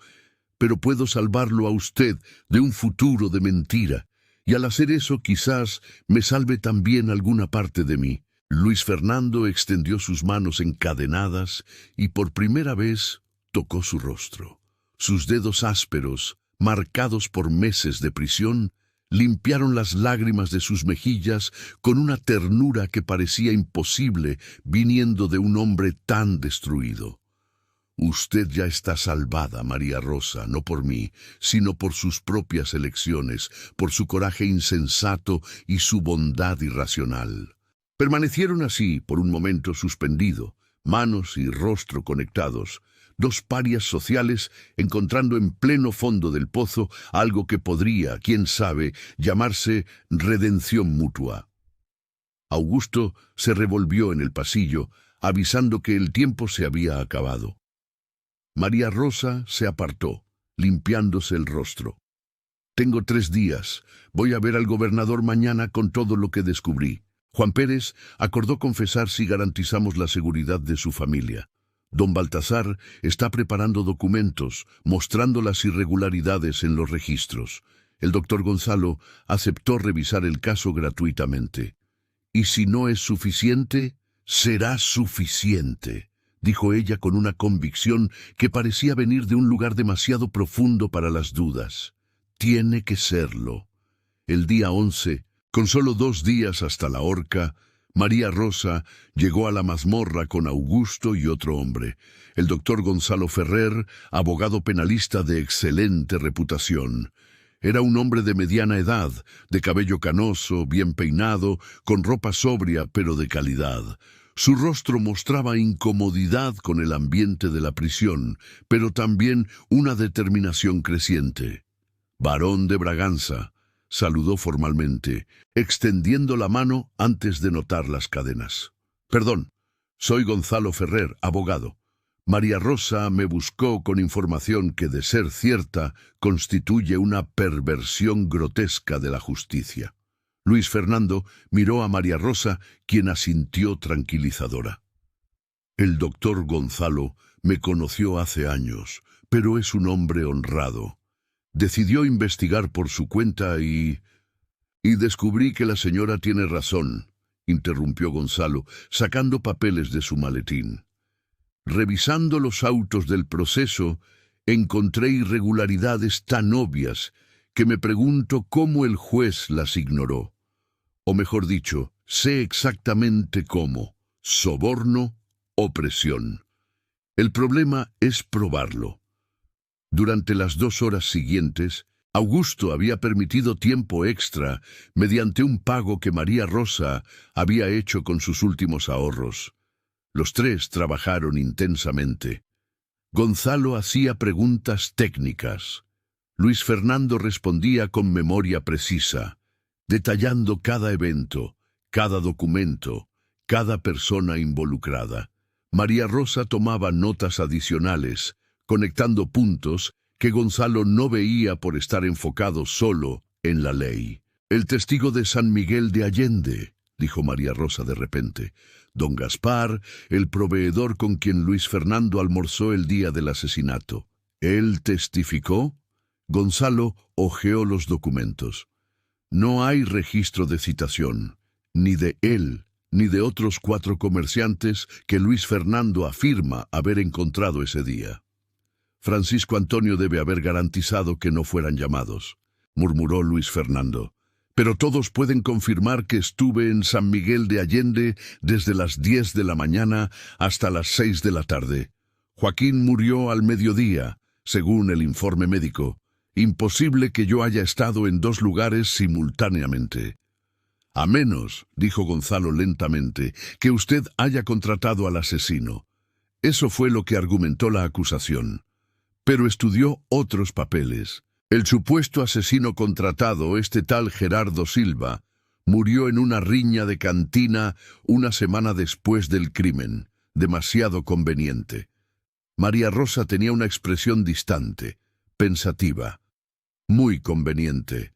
Speaker 1: pero puedo salvarlo a usted de un futuro de mentira, y al hacer eso quizás me salve también alguna parte de mí. Luis Fernando extendió sus manos encadenadas y por primera vez tocó su rostro. Sus dedos ásperos, marcados por meses de prisión, limpiaron las lágrimas de sus mejillas con una ternura que parecía imposible viniendo de un hombre tan destruido. Usted ya está salvada, María Rosa, no por mí, sino por sus propias elecciones, por su coraje insensato y su bondad irracional. Permanecieron así, por un momento suspendido, manos y rostro conectados, dos parias sociales encontrando en pleno fondo del pozo algo que podría, quién sabe, llamarse redención mutua. Augusto se revolvió en el pasillo, avisando que el tiempo se había acabado. María Rosa se apartó, limpiándose el rostro. «Tengo 3 días. Voy a ver al gobernador mañana con todo lo que descubrí». Juan Pérez acordó confesar si garantizamos la seguridad de su familia. Don Baltasar está preparando documentos, mostrando las irregularidades en los registros. El doctor Gonzalo aceptó revisar el caso gratuitamente. «Y si no es suficiente, será suficiente», dijo ella con una convicción que parecía venir de un lugar demasiado profundo para las dudas. «Tiene que serlo». El día 11, con solo 2 días hasta la horca, María Rosa llegó a la mazmorra con Augusto y otro hombre, el doctor Gonzalo Ferrer, abogado penalista de excelente reputación. Era un hombre de mediana edad, de cabello canoso, bien peinado, con ropa sobria pero de calidad. Su rostro mostraba incomodidad con el ambiente de la prisión, pero también una determinación creciente. «Barón de Braganza», saludó formalmente, extendiendo la mano antes de notar las cadenas. «Perdón, soy Gonzalo Ferrer, abogado. María Rosa me buscó con información que, de ser cierta, constituye una perversión grotesca de la justicia». Luis Fernando miró a María Rosa, quien asintió tranquilizadora. «El doctor Gonzalo me conoció hace años, pero es un hombre honrado. Decidió investigar por su cuenta y descubrí que la señora tiene razón», interrumpió Gonzalo, sacando papeles de su maletín. «Revisando los autos del proceso, encontré irregularidades tan obvias que me pregunto cómo el juez las ignoró. O mejor dicho, sé exactamente cómo: soborno o presión. El problema es probarlo». Durante las 2 horas siguientes, Augusto había permitido tiempo extra mediante un pago que María Rosa había hecho con sus últimos ahorros. Los 3 trabajaron intensamente. Gonzalo hacía preguntas técnicas. Luis Fernando respondía con memoria precisa, detallando cada evento, cada documento, cada persona involucrada. María Rosa tomaba notas adicionales, conectando puntos que Gonzalo no veía por estar enfocado solo en la ley. «El testigo de San Miguel de Allende», dijo María Rosa de repente. «Don Gaspar, el proveedor con quien Luis Fernando almorzó el día del asesinato. ¿Él testificó?» Gonzalo hojeó los documentos. «No hay registro de citación, ni de él ni de otros 4 comerciantes que Luis Fernando afirma haber encontrado ese día. Francisco Antonio debe haber garantizado que no fueran llamados, murmuró Luis Fernando. Pero todos pueden confirmar que estuve en San Miguel de Allende desde las 10 de la mañana hasta las 6 de la tarde. Joaquín murió al mediodía, según el informe médico. Imposible que yo haya estado en 2 lugares simultáneamente. A menos, dijo Gonzalo lentamente, que usted haya contratado al asesino. Eso fue lo que argumentó la acusación. Pero estudió otros papeles. El supuesto asesino contratado, este tal Gerardo Silva, murió en una riña de cantina una semana después del crimen. Demasiado conveniente. María Rosa tenía una expresión distante, pensativa. Muy conveniente.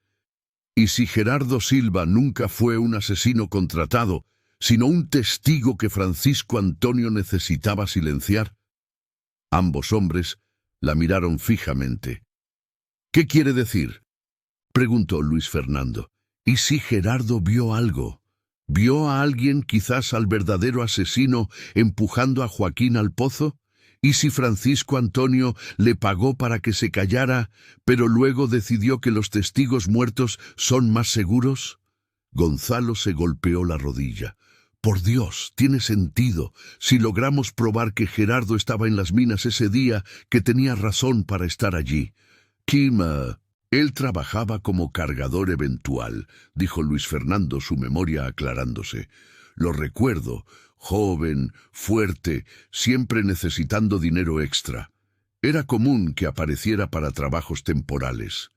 Speaker 1: ¿Y si Gerardo Silva nunca fue un asesino contratado, sino un testigo que Francisco Antonio necesitaba silenciar? Ambos hombres la miraron fijamente. ¿Qué quiere decir?, preguntó Luis Fernando. ¿Y si Gerardo vio algo? ¿Vio a alguien, quizás al verdadero asesino, empujando a Joaquín al pozo? ¿Y si Francisco Antonio le pagó para que se callara, pero luego decidió que los testigos muertos son más seguros? Gonzalo se golpeó la rodilla. Por Dios, tiene sentido. Si logramos probar que Gerardo estaba en las minas ese día, que tenía razón para estar allí. Kim, él trabajaba como cargador eventual, dijo Luis Fernando, su memoria aclarándose. Lo recuerdo. Joven, fuerte, siempre necesitando dinero extra. Era común que apareciera para trabajos temporales.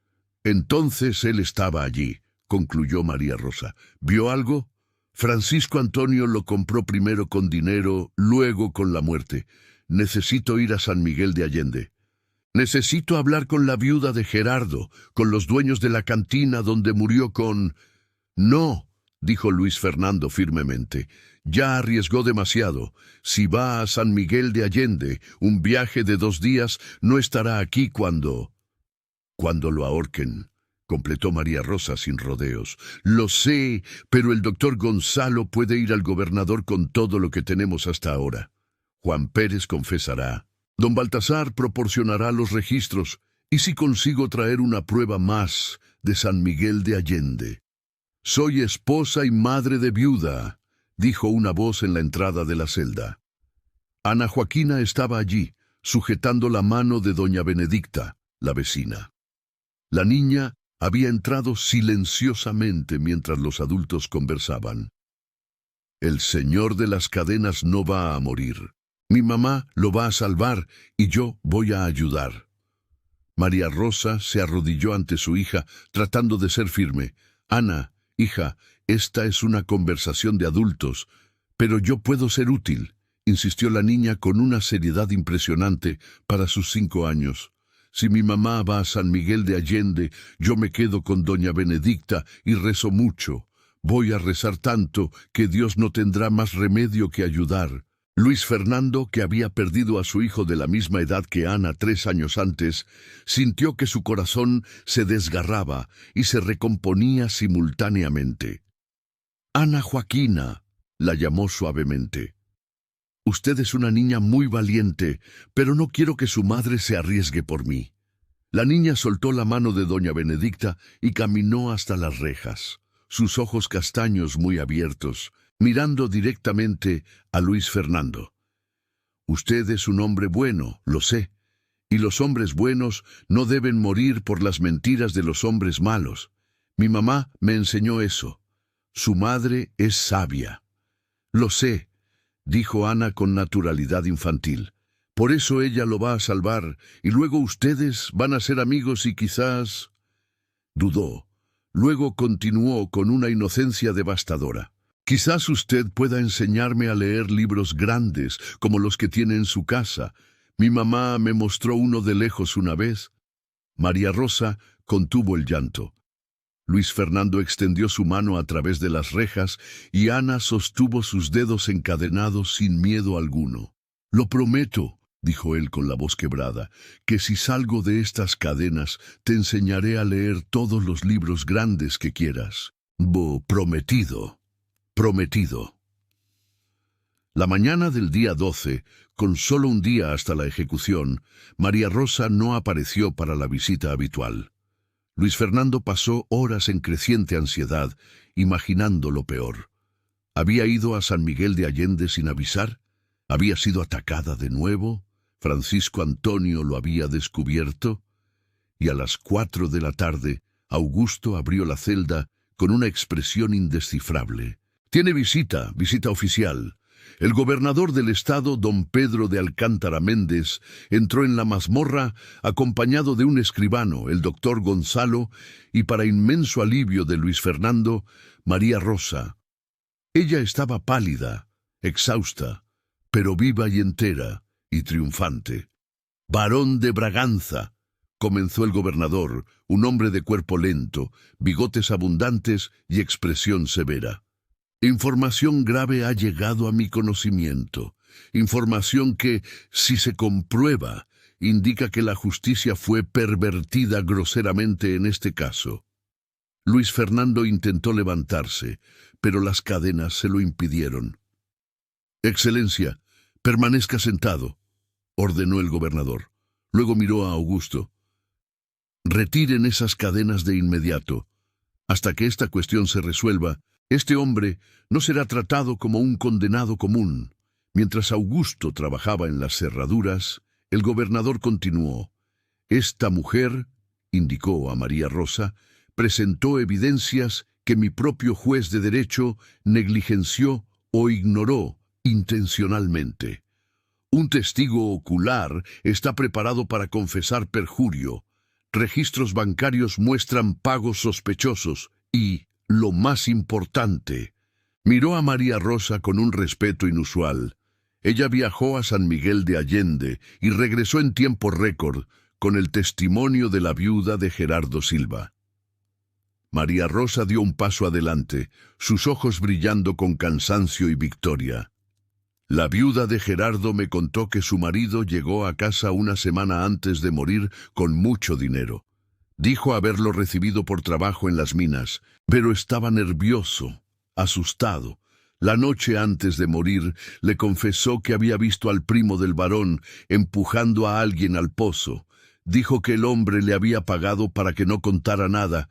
Speaker 1: Entonces él estaba allí, concluyó María Rosa. ¿Vio algo? Francisco Antonio lo compró primero con dinero, luego con la muerte. Necesito ir a San Miguel de Allende. Necesito hablar con la viuda de Gerardo, con los dueños de la cantina donde murió con... No, dijo Luis Fernando firmemente. Ya arriesgó demasiado. Si va a San Miguel de Allende, un viaje de 2 días, no estará aquí cuando lo ahorquen, completó María Rosa sin rodeos. Lo sé, pero el doctor Gonzalo puede ir al gobernador con todo lo que tenemos hasta ahora. Juan Pérez confesará. Don Baltasar proporcionará los registros, y si consigo traer una prueba más de San Miguel de Allende. Soy esposa y madre de viuda, dijo una voz en la entrada de la celda. Ana Joaquina estaba allí, sujetando la mano de doña Benedicta, la vecina. La niña había entrado silenciosamente mientras los adultos conversaban. El señor de las cadenas no va a morir. Mi mamá lo va a salvar y yo voy a ayudar. María Rosa se arrodilló ante su hija, tratando de ser firme. Ana, hija, esta es una conversación de adultos, pero yo puedo ser útil, insistió la niña con una seriedad impresionante para sus 5 años. Si mi mamá va a San Miguel de Allende, yo me quedo con doña Benedicta y rezo mucho. Voy a rezar tanto que Dios no tendrá más remedio que ayudar. Luis Fernando, que había perdido a su hijo de la misma edad que Ana 3 años antes, sintió que su corazón se desgarraba y se recomponía simultáneamente. Ana Joaquina, la llamó suavemente. Usted es una niña muy valiente, pero no quiero que su madre se arriesgue por mí. La niña soltó la mano de doña Benedicta y caminó hasta las rejas, sus ojos castaños muy abiertos, mirando directamente a Luis Fernando. Usted es un hombre bueno, lo sé, y los hombres buenos no deben morir por las mentiras de los hombres malos. Mi mamá me enseñó eso. Su madre es sabia. Lo sé, dijo Ana con naturalidad infantil. Por eso ella lo va a salvar, y luego ustedes van a ser amigos y quizás... Dudó. Luego continuó con una inocencia devastadora. Quizás usted pueda enseñarme a leer libros grandes, como los que tiene en su casa. Mi mamá me mostró uno de lejos una vez. María Rosa contuvo el llanto. Luis Fernando extendió su mano a través de las rejas y Ana sostuvo sus dedos encadenados sin miedo alguno. Lo prometo, dijo él con la voz quebrada, que si salgo de estas cadenas te enseñaré a leer todos los libros grandes que quieras. Prometido. Prometido. La mañana del día 12, con solo un día hasta la ejecución, María Rosa no apareció para la visita habitual. Luis Fernando pasó horas en creciente ansiedad, imaginando lo peor. ¿Había ido a San Miguel de Allende sin avisar? ¿Había sido atacada de nuevo? ¿Francisco Antonio lo había descubierto? Y a las 4 de la tarde, Augusto abrió la celda con una expresión indescifrable. «Tiene visita oficial». El gobernador del estado, don Pedro de Alcántara Méndez, entró en la mazmorra acompañado de un escribano, el doctor Gonzalo, y para inmenso alivio de Luis Fernando, María Rosa. Ella estaba pálida, exhausta, pero viva y entera, y triunfante. «Barón de Braganza», comenzó el gobernador, un hombre de cuerpo lento, bigotes abundantes y expresión severa. «Información grave ha llegado a mi conocimiento. Información que, si se comprueba, indica que la justicia fue pervertida groseramente en este caso». Luis Fernando intentó levantarse, pero las cadenas se lo impidieron. «Excelencia, permanezca sentado», ordenó el gobernador. Luego miró a Augusto. «Retiren esas cadenas de inmediato. Hasta que esta cuestión se resuelva, este hombre no será tratado como un condenado común». Mientras Augusto trabajaba en las cerraduras, el gobernador continuó. «Esta mujer», indicó a María Rosa, «presentó evidencias que mi propio juez de derecho negligenció o ignoró intencionalmente. Un testigo ocular está preparado para confesar perjurio. Registros bancarios muestran pagos sospechosos y, lo más importante», miró a María Rosa con un respeto inusual. Ella viajó a San Miguel de Allende y regresó en tiempo récord con el testimonio de la viuda de Gerardo Silva. María Rosa dio un paso adelante, sus ojos brillando con cansancio y victoria. «La viuda de Gerardo me contó que su marido llegó a casa una semana antes de morir con mucho dinero. Dijo haberlo recibido por trabajo en las minas, pero estaba nervioso, asustado. La noche antes de morir, le confesó que había visto al primo del varón empujando a alguien al pozo. Dijo que el hombre le había pagado para que no contara nada,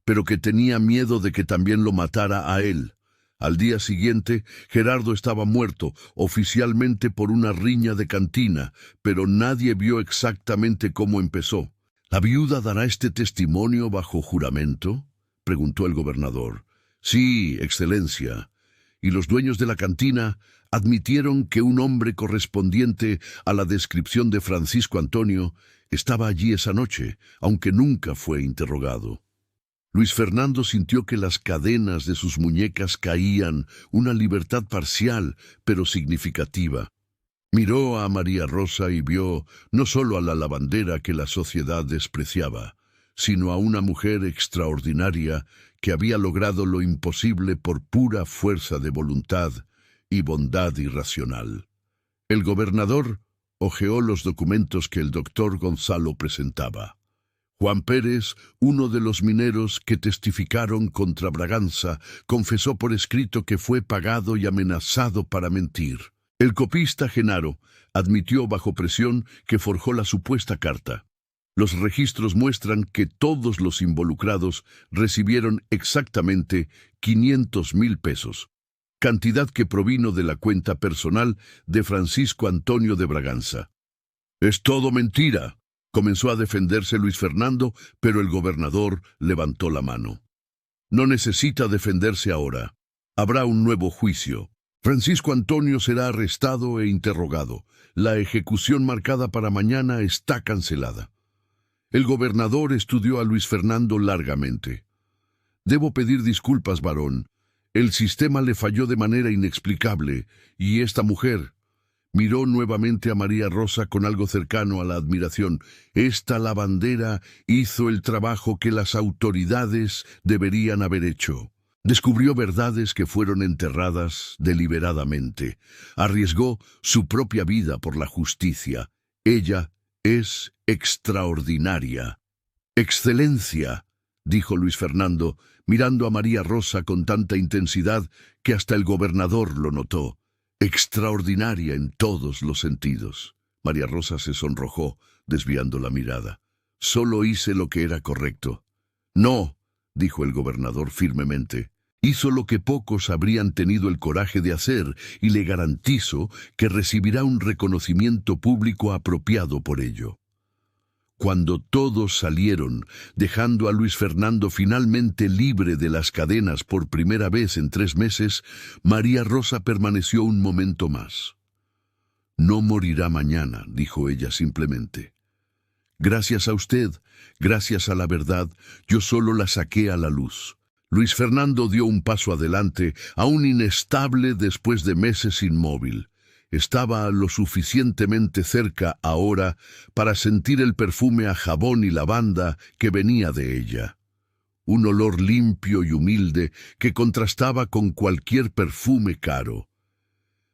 Speaker 1: pero que tenía miedo de que también lo matara a él. Al día siguiente, Gerardo estaba muerto, oficialmente por una riña de cantina, pero nadie vio exactamente cómo empezó». «¿La viuda dará este testimonio bajo juramento?», preguntó el gobernador. «Sí, excelencia». «Y los dueños de la cantina admitieron que un hombre correspondiente a la descripción de Francisco Antonio estaba allí esa noche, aunque nunca fue interrogado». Luis Fernando sintió que las cadenas de sus muñecas caían, una libertad parcial, pero significativa. Miró a María Rosa y vio no solo a la lavandera que la sociedad despreciaba, sino a una mujer extraordinaria que había logrado lo imposible por pura fuerza de voluntad y bondad irracional. El gobernador hojeó los documentos que el doctor Gonzalo presentaba. Juan Pérez, uno de los mineros que testificaron contra Braganza, confesó por escrito que fue pagado y amenazado para mentir. El copista Genaro admitió bajo presión que forjó la supuesta carta. Los registros muestran que todos los involucrados recibieron exactamente 500,000 pesos, cantidad que provino de la cuenta personal de Francisco Antonio de Braganza. «Es todo mentira», comenzó a defenderse Luis Fernando, pero el gobernador levantó la mano. «No necesita defenderse ahora. Habrá un nuevo juicio. Francisco Antonio será arrestado e interrogado. La ejecución marcada para mañana está cancelada». El gobernador estudió a Luis Fernando largamente. «Debo pedir disculpas, varón. El sistema le falló de manera inexplicable, y esta mujer...» Miró nuevamente a María Rosa con algo cercano a la admiración. «Esta lavandera hizo el trabajo que las autoridades deberían haber hecho. Descubrió verdades que fueron enterradas deliberadamente. Arriesgó su propia vida por la justicia. Ella es extraordinaria». «Excelencia», dijo Luis Fernando, mirando a María Rosa con tanta intensidad que hasta el gobernador lo notó. extraordinaria en todos los sentidos. María Rosa se sonrojó, desviando la mirada. Solo hice lo que era correcto. No, dijo el gobernador firmemente. Hizo lo que pocos habrían tenido el coraje de hacer y le garantizo que recibirá un reconocimiento público apropiado por ello. Cuando todos salieron, dejando a Luis Fernando finalmente libre de las cadenas por primera vez en 3 meses, María Rosa permaneció un momento más. No morirá mañana, dijo ella simplemente. Gracias a usted, gracias a la verdad, yo solo la saqué a la luz. Luis Fernando dio un paso adelante, aún inestable después de meses inmóvil. Estaba lo suficientemente cerca ahora para sentir el perfume a jabón y lavanda que venía de ella. Un olor limpio y humilde que contrastaba con cualquier perfume caro.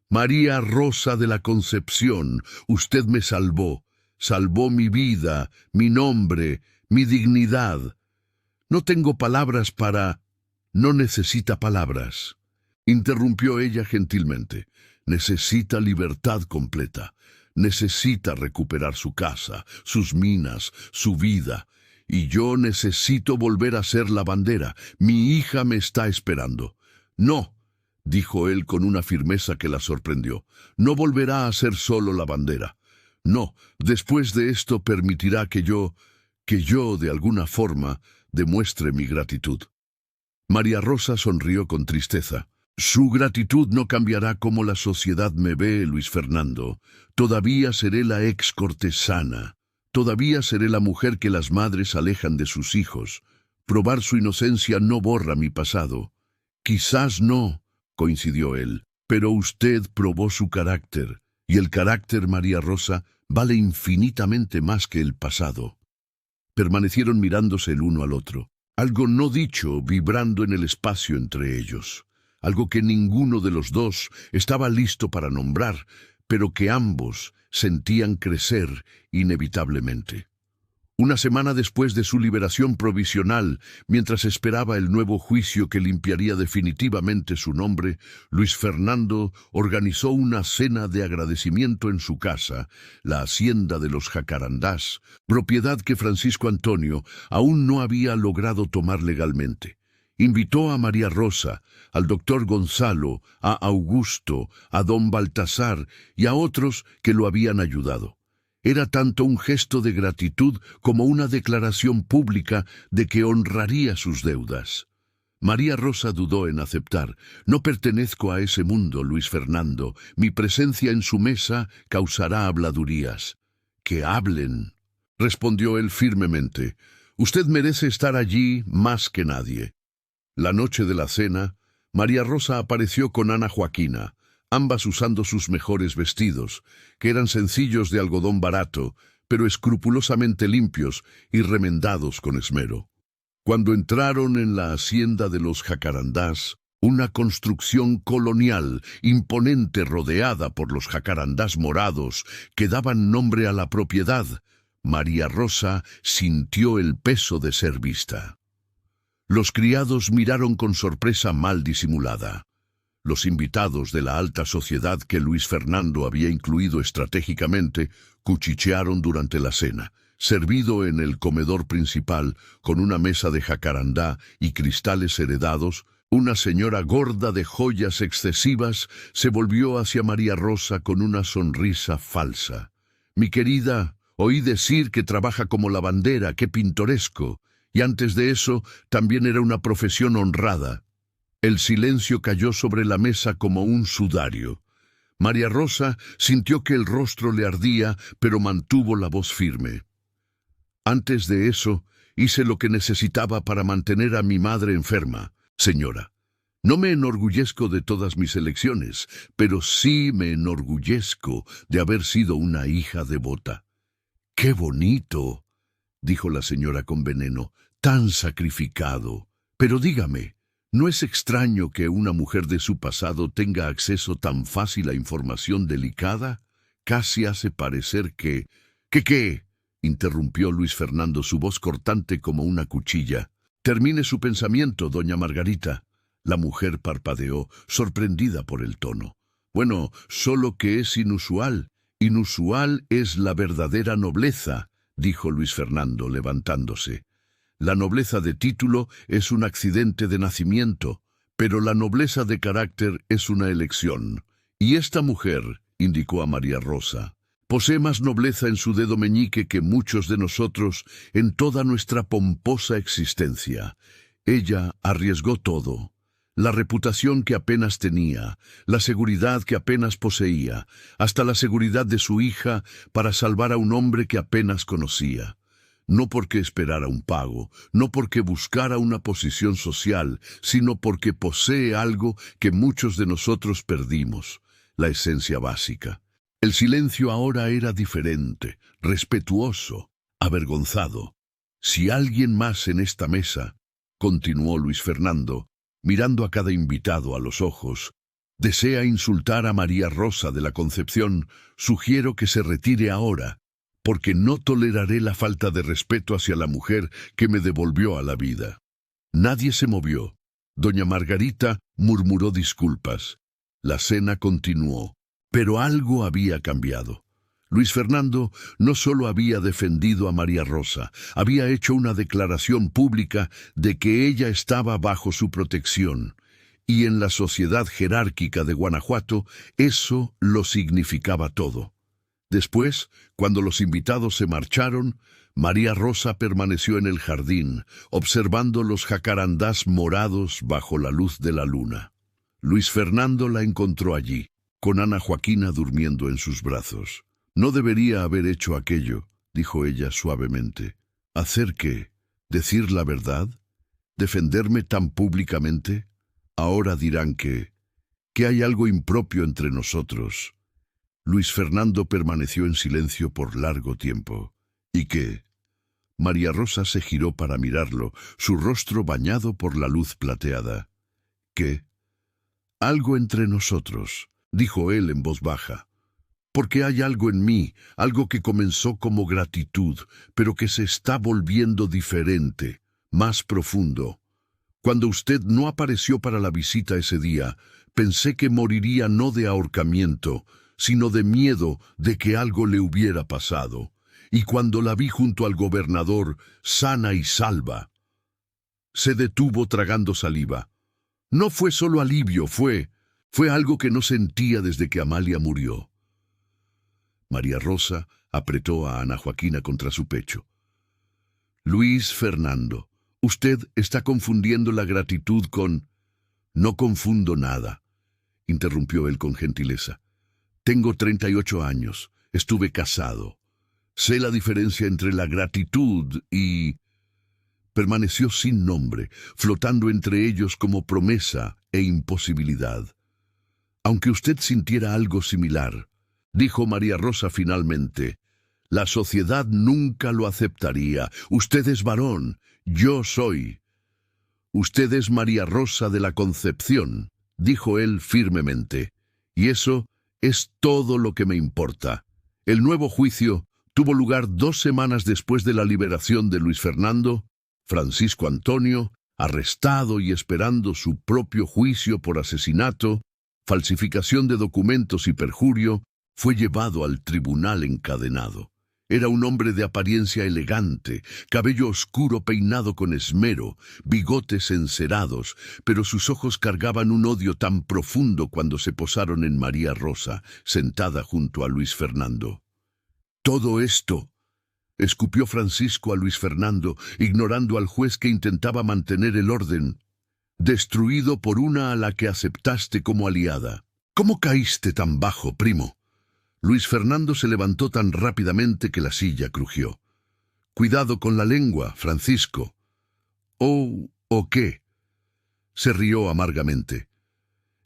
Speaker 1: María Rosa de la Concepción, usted me salvó. Salvó mi vida, mi nombre, mi dignidad. No tengo palabras para... No necesita palabras. Interrumpió ella gentilmente. Necesita libertad completa. Necesita recuperar su casa, sus minas, su vida. Y yo necesito volver a ser la bandera. Mi hija me está esperando. No, dijo él con una firmeza que la sorprendió. No volverá a ser solo la bandera. No, después de esto permitirá que yo, de alguna forma, demuestre mi gratitud. María Rosa sonrió con tristeza. Su gratitud no cambiará como la sociedad me ve, Luis Fernando. Todavía seré la ex cortesana. Todavía seré la mujer que las madres alejan de sus hijos. Probar su inocencia no borra mi pasado. Quizás no, coincidió él, pero usted probó su carácter. Y el carácter, María Rosa, vale infinitamente más que el pasado. Permanecieron mirándose el uno al otro. Algo no dicho vibrando en el espacio entre ellos. Algo que ninguno de los dos estaba listo para nombrar, pero que ambos sentían crecer inevitablemente. Una semana después de su liberación provisional, mientras esperaba el nuevo juicio que limpiaría definitivamente su nombre, Luis Fernando organizó una cena de agradecimiento en su casa, la hacienda de los Jacarandás, propiedad que Francisco Antonio aún no había logrado tomar legalmente. Invitó a María Rosa, al doctor Gonzalo, a Augusto, a don Baltasar y a otros que lo habían ayudado. Era tanto un gesto de gratitud como una declaración pública de que honraría sus deudas. María Rosa dudó en aceptar. No pertenezco a ese mundo, Luis Fernando. Mi presencia en su mesa causará habladurías. Que hablen, respondió él firmemente. Usted merece estar allí más que nadie. La noche de la cena, María Rosa apareció con Ana Joaquina, ambas usando sus mejores vestidos, que eran sencillos de algodón barato, pero escrupulosamente limpios y remendados con esmero. Cuando entraron en la hacienda de los Jacarandás, una construcción colonial imponente rodeada por los jacarandás morados que daban nombre a la propiedad, María Rosa sintió el peso de ser vista. Los criados miraron con sorpresa mal disimulada. Los invitados de la alta sociedad que Luis Fernando había incluido estratégicamente cuchichearon durante la cena, servido en el comedor principal con una mesa de jacarandá y cristales heredados. Una señora gorda de joyas excesivas se volvió hacia María Rosa con una sonrisa falsa. «Mi querida, oí decir que trabaja como lavandera, qué pintoresco. Y antes de eso, también era una profesión honrada». El silencio cayó sobre la mesa como un sudario. María Rosa sintió que el rostro le ardía, pero mantuvo la voz firme. «Antes de eso, hice lo que necesitaba para mantener a mi madre enferma, señora. No me enorgullezco de todas mis elecciones, pero sí me enorgullezco de haber sido una hija devota». «¡Qué bonito!», dijo la señora con veneno, «tan sacrificado. Pero dígame, ¿no es extraño que una mujer de su pasado tenga acceso tan fácil a información delicada? Casi hace parecer que... ¿Qué? Interrumpió Luis Fernando, su voz cortante como una cuchilla. Termine su pensamiento, doña Margarita. La mujer parpadeó, sorprendida por el tono. Bueno, solo que es inusual. Inusual es la verdadera nobleza, dijo Luis Fernando, levantándose. La nobleza de título es un accidente de nacimiento, pero la nobleza de carácter es una elección. Y esta mujer, indicó a María Rosa, posee más nobleza en su dedo meñique que muchos de nosotros en toda nuestra pomposa existencia. Ella arriesgó todo. La reputación que apenas tenía, la seguridad que apenas poseía, hasta la seguridad de su hija para salvar a un hombre que apenas conocía. No porque esperara un pago, no porque buscara una posición social, sino porque posee algo que muchos de nosotros perdimos, la esencia básica. El silencio ahora era diferente, respetuoso, avergonzado. Si alguien más en esta mesa, continuó Luis Fernando, mirando a cada invitado a los ojos, desea insultar a María Rosa de la Concepción, sugiero que se retire ahora, porque no toleraré la falta de respeto hacia la mujer que me devolvió a la vida. Nadie se movió. Doña Margarita murmuró disculpas. La cena continuó, pero algo había cambiado. Luis Fernando no solo había defendido a María Rosa, había hecho una declaración pública de que ella estaba bajo su protección, y en la sociedad jerárquica de Guanajuato eso lo significaba todo. Después, cuando los invitados se marcharon, María Rosa permaneció en el jardín, observando los jacarandás morados bajo la luz de la luna. Luis Fernando la encontró allí, con Ana Joaquina durmiendo en sus brazos. «No debería haber hecho aquello», dijo ella suavemente. «¿Hacer qué? ¿Decir la verdad? ¿Defenderme tan públicamente? Ahora dirán que hay algo impropio entre nosotros». Luis Fernando permaneció en silencio por largo tiempo. «¿Y qué?» María Rosa se giró para mirarlo, su rostro bañado por la luz plateada. «¿Qué?» «Algo entre nosotros», dijo él en voz baja. «Porque hay algo en mí, algo que comenzó como gratitud, pero que se está volviendo diferente, más profundo. Cuando usted no apareció para la visita ese día, pensé que moriría no de ahorcamiento, sino de miedo de que algo le hubiera pasado. Y cuando la vi junto al gobernador, sana y salva». Se detuvo tragando saliva. No fue solo alivio, fue algo que no sentía desde que Amalia murió. María Rosa apretó a Ana Joaquina contra su pecho. «Luis Fernando, usted está confundiendo la gratitud con...» «No confundo nada», interrumpió él con gentileza. «Tengo 38 años, estuve casado. Sé la diferencia entre la gratitud y...» Permaneció sin nombre, flotando entre ellos como promesa e imposibilidad. «Aunque usted sintiera algo similar», dijo María Rosa finalmente, «la sociedad nunca lo aceptaría. Usted es varón, yo soy». «Usted es María Rosa de la Concepción», dijo él firmemente, «y eso es todo lo que me importa». El nuevo juicio tuvo lugar 2 semanas después de la liberación de Luis Fernando. Francisco Antonio, arrestado y esperando su propio juicio por asesinato, falsificación de documentos y perjurio, fue llevado al tribunal encadenado. Era un hombre de apariencia elegante, cabello oscuro peinado con esmero, bigotes encerados, pero sus ojos cargaban un odio tan profundo cuando se posaron en María Rosa, sentada junto a Luis Fernando. «Todo esto», escupió Francisco a Luis Fernando, ignorando al juez que intentaba mantener el orden, «destruido por una a la que aceptaste como aliada. ¿Cómo caíste tan bajo, primo?» Luis Fernando se levantó tan rápidamente que la silla crujió. «Cuidado con la lengua, Francisco». ¿O qué?» Se rió amargamente.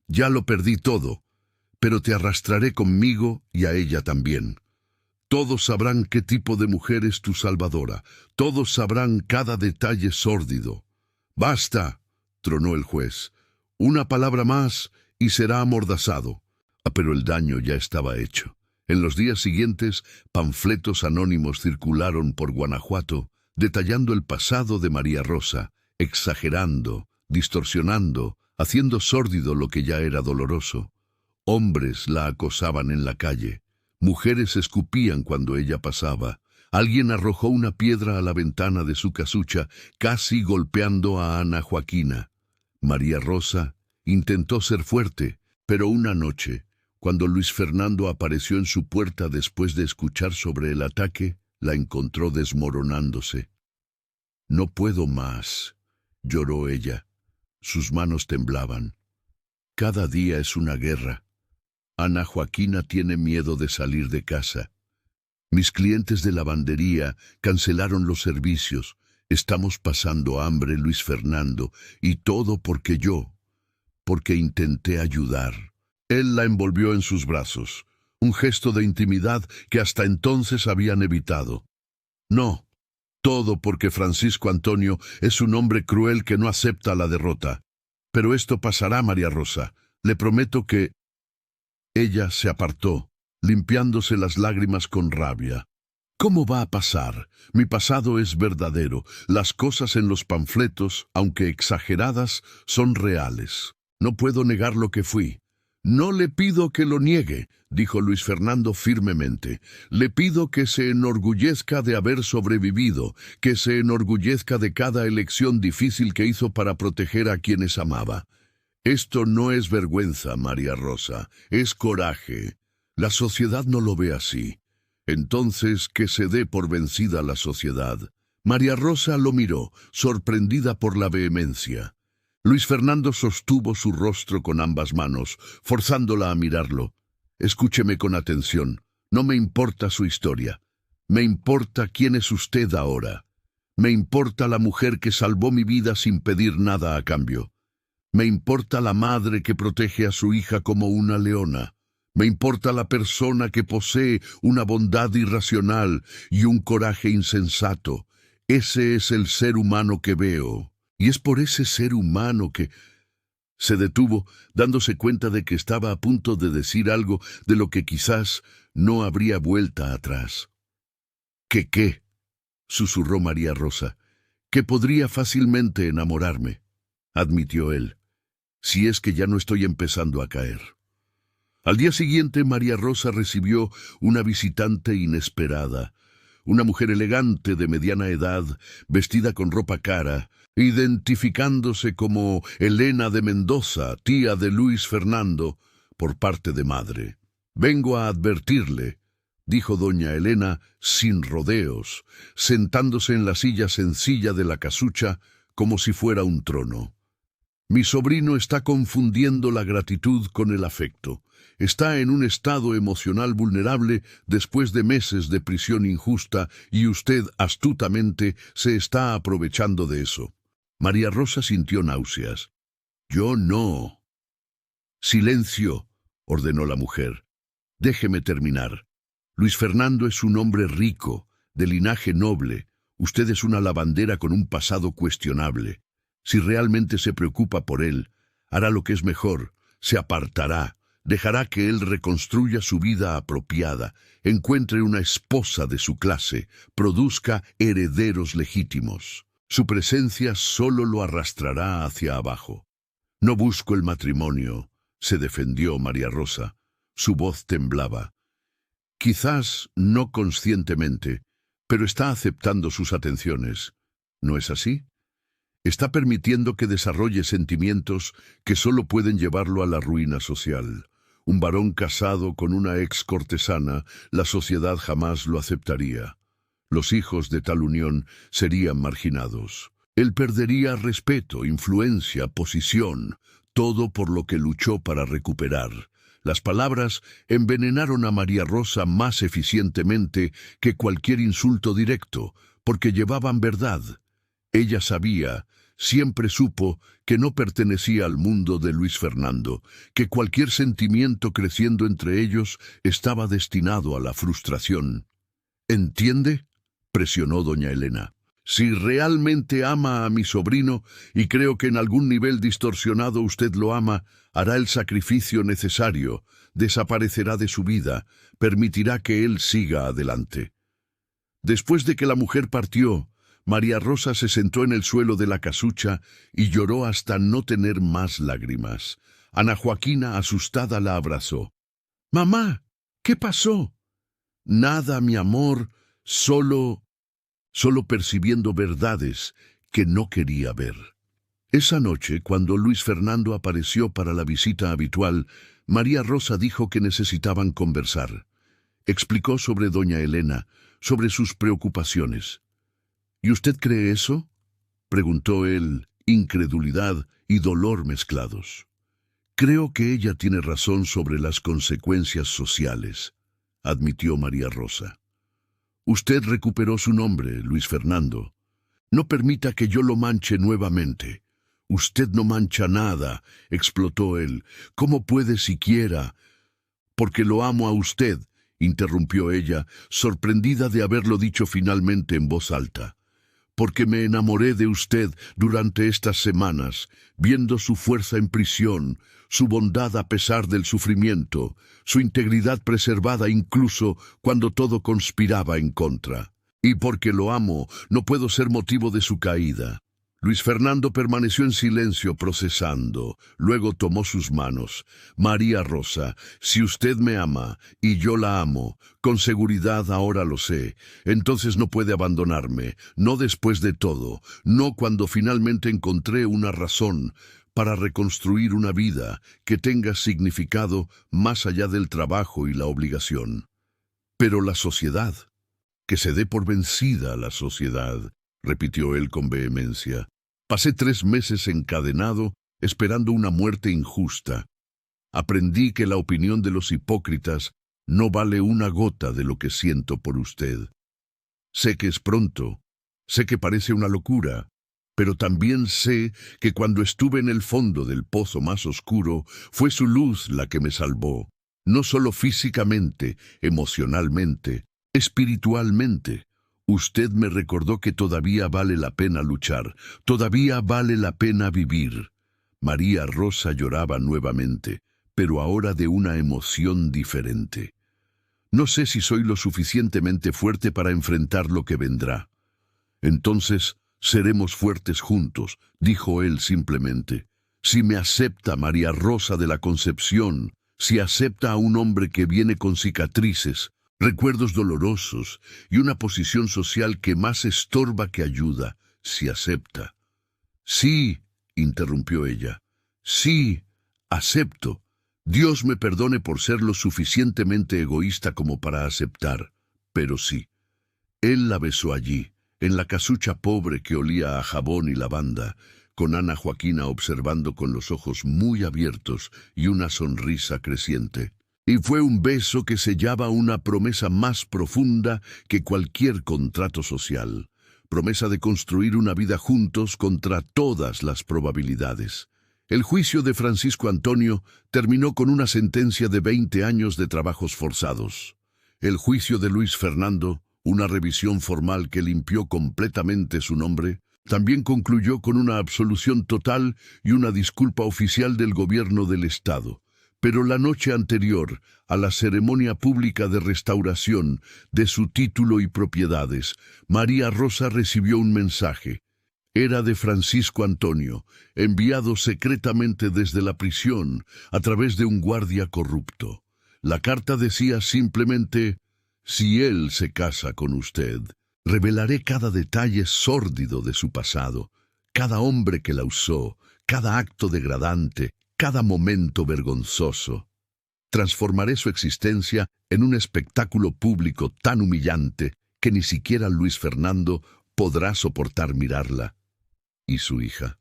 Speaker 1: «Ya lo perdí todo, pero te arrastraré conmigo y a ella también. Todos sabrán qué tipo de mujer es tu salvadora. Todos sabrán cada detalle sórdido». «Basta», tronó el juez. «Una palabra más y será amordazado». Pero el daño ya estaba hecho. En los días siguientes, panfletos anónimos circularon por Guanajuato, detallando el pasado de María Rosa, exagerando, distorsionando, haciendo sórdido lo que ya era doloroso. Hombres la acosaban en la calle. Mujeres escupían cuando ella pasaba. Alguien arrojó una piedra a la ventana de su casucha, casi golpeando a Ana Joaquina. María Rosa intentó ser fuerte, pero una noche, cuando Luis Fernando apareció en su puerta después de escuchar sobre el ataque, la encontró desmoronándose. «No puedo más», lloró ella. Sus manos temblaban. «Cada día es una guerra. Ana Joaquina tiene miedo de salir de casa. Mis clientes de lavandería cancelaron los servicios. Estamos pasando hambre, Luis Fernando, y todo porque intenté ayudar». Él la envolvió en sus brazos, un gesto de intimidad que hasta entonces habían evitado. «No, todo porque Francisco Antonio es un hombre cruel que no acepta la derrota. Pero esto pasará, María Rosa. Le prometo que...». Ella se apartó, limpiándose las lágrimas con rabia. «¿Cómo va a pasar? Mi pasado es verdadero. Las cosas en los panfletos, aunque exageradas, son reales. No puedo negar lo que fui». «No le pido que lo niegue», dijo Luis Fernando firmemente. «Le pido que se enorgullezca de haber sobrevivido, que se enorgullezca de cada elección difícil que hizo para proteger a quienes amaba. Esto no es vergüenza, María Rosa, es coraje. La sociedad no lo ve así. Entonces, que se dé por vencida la sociedad». María Rosa lo miró, sorprendida por la vehemencia. Luis Fernando sostuvo su rostro con ambas manos, forzándola a mirarlo. «Escúcheme con atención. No me importa su historia. Me importa quién es usted ahora. Me importa la mujer que salvó mi vida sin pedir nada a cambio. Me importa la madre que protege a su hija como una leona. Me importa la persona que posee una bondad irracional y un coraje insensato. Ese es el ser humano que veo. Y es por ese ser humano que...». Se detuvo, dándose cuenta de que estaba a punto de decir algo de lo que quizás no habría vuelta atrás. «¿Qué?» susurró María Rosa. «Que podría fácilmente enamorarme», admitió él, «si es que ya no estoy empezando a caer». Al día siguiente, María Rosa recibió una visitante inesperada. Una mujer elegante de mediana edad, vestida con ropa cara, identificándose como Elena de Mendoza, tía de Luis Fernando, por parte de madre. «Vengo a advertirle», dijo doña Elena, sin rodeos, sentándose en la silla sencilla de la casucha como si fuera un trono. «Mi sobrino está confundiendo la gratitud con el afecto. Está en un estado emocional vulnerable después de meses de prisión injusta y usted astutamente se está aprovechando de eso». María Rosa sintió náuseas. «Yo no». «Silencio», ordenó la mujer. «Déjeme terminar. Luis Fernando es un hombre rico, de linaje noble. Usted es una lavandera con un pasado cuestionable. Si realmente se preocupa por él, hará lo que es mejor, se apartará, dejará que él reconstruya su vida apropiada, encuentre una esposa de su clase, produzca herederos legítimos. Su presencia solo lo arrastrará hacia abajo». «No busco el matrimonio», se defendió María Rosa. Su voz temblaba. «Quizás no conscientemente, pero está aceptando sus atenciones. ¿No es así? Está permitiendo que desarrolle sentimientos que solo pueden llevarlo a la ruina social. Un varón casado con una ex cortesana, la sociedad jamás lo aceptaría. Los hijos de tal unión serían marginados. Él perdería respeto, influencia, posición, todo por lo que luchó para recuperar». Las palabras envenenaron a María Rosa más eficientemente que cualquier insulto directo, porque llevaban verdad. Ella sabía, siempre supo, que no pertenecía al mundo de Luis Fernando, que cualquier sentimiento creciendo entre ellos estaba destinado a la frustración. «¿Entiende?», presionó doña Elena. «Si realmente ama a mi sobrino, y creo que en algún nivel distorsionado usted lo ama, hará el sacrificio necesario, desaparecerá de su vida, permitirá que él siga adelante». Después de que la mujer partió, María Rosa se sentó en el suelo de la casucha y lloró hasta no tener más lágrimas. Ana Joaquina, asustada, la abrazó. «Mamá, ¿qué pasó?» «Nada, mi amor, solo percibiendo verdades que no quería ver». Esa noche, cuando Luis Fernando apareció para la visita habitual, María Rosa dijo que necesitaban conversar. Explicó sobre doña Elena, sobre sus preocupaciones. «¿Y usted cree eso?», preguntó él, incredulidad y dolor mezclados. «Creo que ella tiene razón sobre las consecuencias sociales», admitió María Rosa. «Usted recuperó su nombre, Luis Fernando. No permita que yo lo manche nuevamente». «Usted no mancha nada», explotó él. «¿Cómo puede siquiera?» «Porque lo amo a usted», interrumpió ella, sorprendida de haberlo dicho finalmente en voz alta. «Porque me enamoré de usted durante estas semanas, viendo su fuerza en prisión, su bondad a pesar del sufrimiento, su integridad preservada incluso cuando todo conspiraba en contra. Y porque lo amo, no puedo ser motivo de su caída». Luis Fernando permaneció en silencio procesando. Luego tomó sus manos. «María Rosa, si usted me ama, y yo la amo, con seguridad ahora lo sé, entonces no puede abandonarme, no después de todo, no cuando finalmente encontré una razón para reconstruir una vida que tenga significado más allá del trabajo y la obligación. Pero la sociedad, que se dé por vencida la sociedad», repitió él con vehemencia. «Pasé 3 meses encadenado, esperando una muerte injusta. Aprendí que la opinión de los hipócritas no vale una gota de lo que siento por usted. Sé que es pronto, sé que parece una locura, pero también sé que cuando estuve en el fondo del pozo más oscuro, fue su luz la que me salvó, no solo físicamente, emocionalmente, espiritualmente. Usted me recordó que todavía vale la pena luchar, todavía vale la pena vivir». María Rosa lloraba nuevamente, pero ahora de una emoción diferente. «No sé si soy lo suficientemente fuerte para enfrentar lo que vendrá». «Entonces seremos fuertes juntos», dijo él simplemente. «Si me acepta María Rosa de la Concepción, si acepta a un hombre que viene con cicatrices, recuerdos dolorosos y una posición social que más estorba que ayuda, si acepta». «Sí», interrumpió ella. «Sí, acepto. Dios me perdone por ser lo suficientemente egoísta como para aceptar, pero sí». Él la besó allí, en la casucha pobre que olía a jabón y lavanda, con Ana Joaquina observando con los ojos muy abiertos y una sonrisa creciente. Y fue un beso que sellaba una promesa más profunda que cualquier contrato social, promesa de construir una vida juntos contra todas las probabilidades. El juicio de Francisco Antonio terminó con una sentencia de 20 años de trabajos forzados. El juicio de Luis Fernando, una revisión formal que limpió completamente su nombre, también concluyó con una absolución total y una disculpa oficial del gobierno del Estado. Pero la noche anterior a la ceremonia pública de restauración de su título y propiedades, María Rosa recibió un mensaje. Era de Francisco Antonio, enviado secretamente desde la prisión a través de un guardia corrupto. La carta decía simplemente: «Si él se casa con usted, revelaré cada detalle sórdido de su pasado, cada hombre que la usó, cada acto degradante, cada momento vergonzoso. Transformaré su existencia en un espectáculo público tan humillante que ni siquiera Luis Fernando podrá soportar mirarla». Y su hija.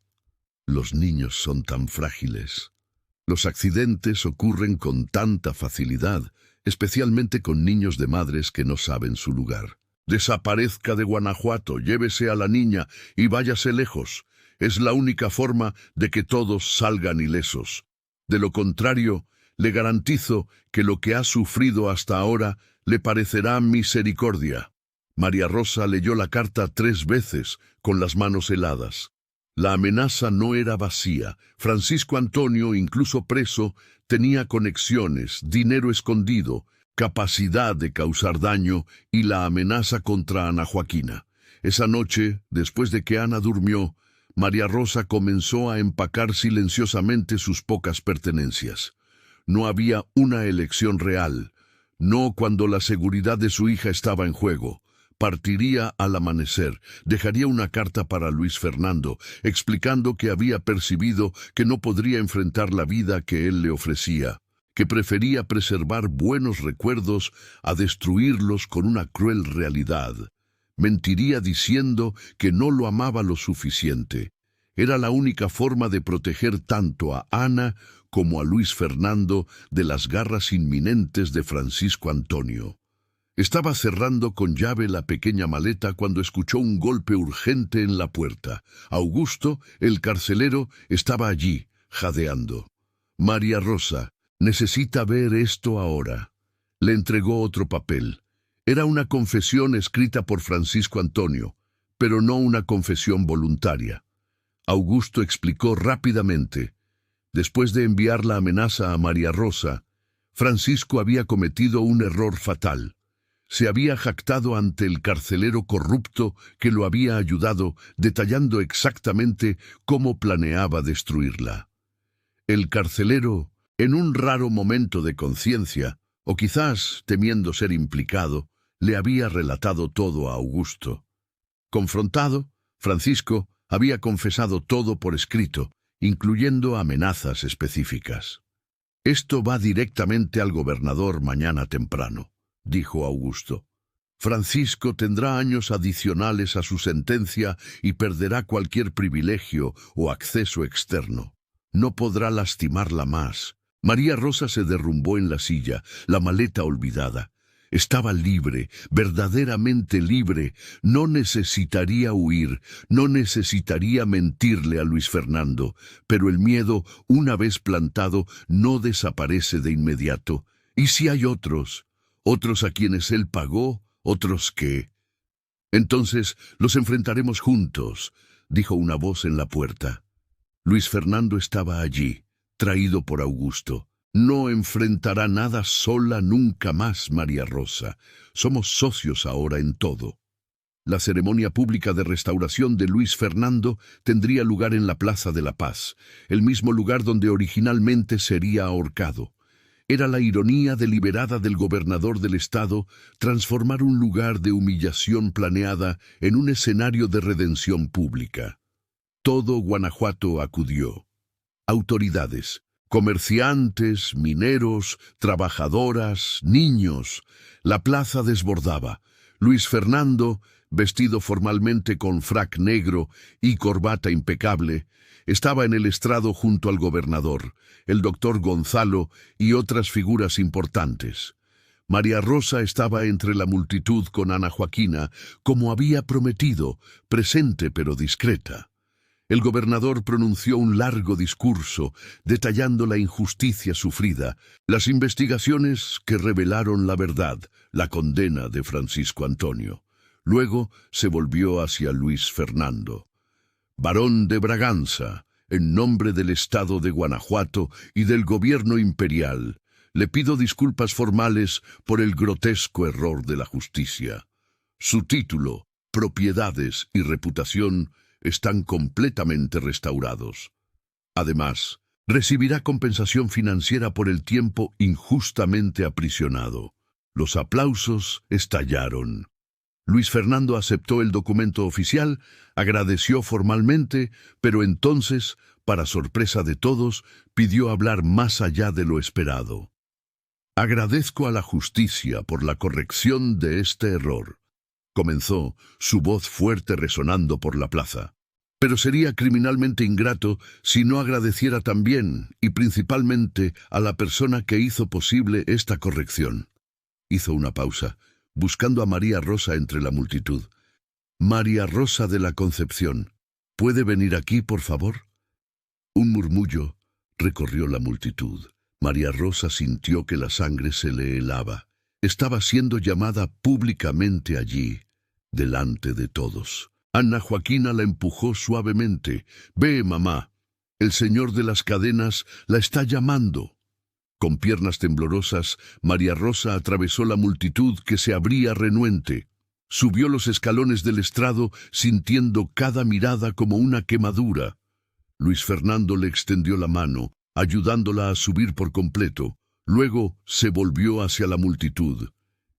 Speaker 1: Los niños son tan frágiles. Los accidentes ocurren con tanta facilidad, especialmente con niños de madres que no saben su lugar. «Desaparezca de Guanajuato, llévese a la niña y váyase lejos. Es la única forma de que todos salgan ilesos. De lo contrario, le garantizo que lo que ha sufrido hasta ahora le parecerá misericordia». María Rosa leyó la carta 3 veces, con las manos heladas. La amenaza no era vacía. Francisco Antonio, incluso preso, tenía conexiones, dinero escondido, capacidad de causar daño y la amenaza contra Ana Joaquina. Esa noche, después de que Ana durmió, María Rosa comenzó a empacar silenciosamente sus pocas pertenencias. No había una elección real, no cuando la seguridad de su hija estaba en juego. Partiría al amanecer, dejaría una carta para Luis Fernando, explicando que había percibido que no podría enfrentar la vida que él le ofrecía, que prefería preservar buenos recuerdos a destruirlos con una cruel realidad. Mentiría diciendo que no lo amaba lo suficiente. Era la única forma de proteger tanto a Ana como a Luis Fernando de las garras inminentes de Francisco Antonio. Estaba cerrando con llave la pequeña maleta cuando escuchó un golpe urgente en la puerta. Augusto, el carcelero, estaba allí, jadeando. María Rosa, necesita ver esto ahora. Le entregó otro papel. Era una confesión escrita por Francisco Antonio, pero no una confesión voluntaria. Augusto explicó rápidamente. Después de enviar la amenaza a María Rosa, Francisco había cometido un error fatal. Se había jactado ante el carcelero corrupto que lo había ayudado, detallando exactamente cómo planeaba destruirla. El carcelero, en un raro momento de conciencia, o quizás temiendo ser implicado, le había relatado todo a Augusto. Confrontado, Francisco había confesado todo por escrito, incluyendo amenazas específicas. «Esto va directamente al gobernador mañana temprano», dijo Augusto. «Francisco tendrá años adicionales a su sentencia y perderá cualquier privilegio o acceso externo. No podrá lastimarla más». María Rosa se derrumbó en la silla, la maleta olvidada. Estaba libre, verdaderamente libre. No necesitaría huir, no necesitaría mentirle a Luis Fernando, pero el miedo, una vez plantado, no desaparece de inmediato. ¿Y si hay otros? ¿Otros a quienes él pagó? ¿Otros qué? «Entonces los enfrentaremos juntos», dijo una voz en la puerta. Luis Fernando estaba allí, traído por Augusto. «No enfrentará nada sola nunca más, María Rosa. Somos socios ahora en todo». La ceremonia pública de restauración de Luis Fernando tendría lugar en la Plaza de la Paz, el mismo lugar donde originalmente sería ahorcado. Era la ironía deliberada del gobernador del estado transformar un lugar de humillación planeada en un escenario de redención pública. Todo Guanajuato acudió. Autoridades, comerciantes, mineros, trabajadoras, niños. La plaza desbordaba. Luis Fernando, vestido formalmente con frac negro y corbata impecable, estaba en el estrado junto al gobernador, el doctor Gonzalo y otras figuras importantes. María Rosa estaba entre la multitud con Ana Joaquina, como había prometido, presente pero discreta. El gobernador pronunció un largo discurso, detallando la injusticia sufrida, las investigaciones que revelaron la verdad, la condena de Francisco Antonio. Luego se volvió hacia Luis Fernando. «Barón de Braganza, en nombre del Estado de Guanajuato y del gobierno imperial, le pido disculpas formales por el grotesco error de la justicia. Su título, propiedades y reputación están completamente restaurados. Además, recibirá compensación financiera por el tiempo injustamente aprisionado». Los aplausos estallaron. Luis Fernando aceptó el documento oficial, agradeció formalmente, pero entonces, para sorpresa de todos, pidió hablar más allá de lo esperado. «Agradezco a la justicia por la corrección de este error», comenzó, su voz fuerte resonando por la plaza. «Pero sería criminalmente ingrato si no agradeciera también, y principalmente, a la persona que hizo posible esta corrección». Hizo una pausa, buscando a María Rosa entre la multitud. «María Rosa de la Concepción, ¿puede venir aquí, por favor?» Un murmullo recorrió la multitud. María Rosa sintió que la sangre se le helaba. Estaba siendo llamada públicamente allí, delante de todos. Ana Joaquina la empujó suavemente. «Ve, mamá, el señor de las cadenas la está llamando». Con piernas temblorosas, María Rosa atravesó la multitud que se abría renuente. Subió los escalones del estrado sintiendo cada mirada como una quemadura. Luis Fernando le extendió la mano, ayudándola a subir por completo. Luego se volvió hacia la multitud.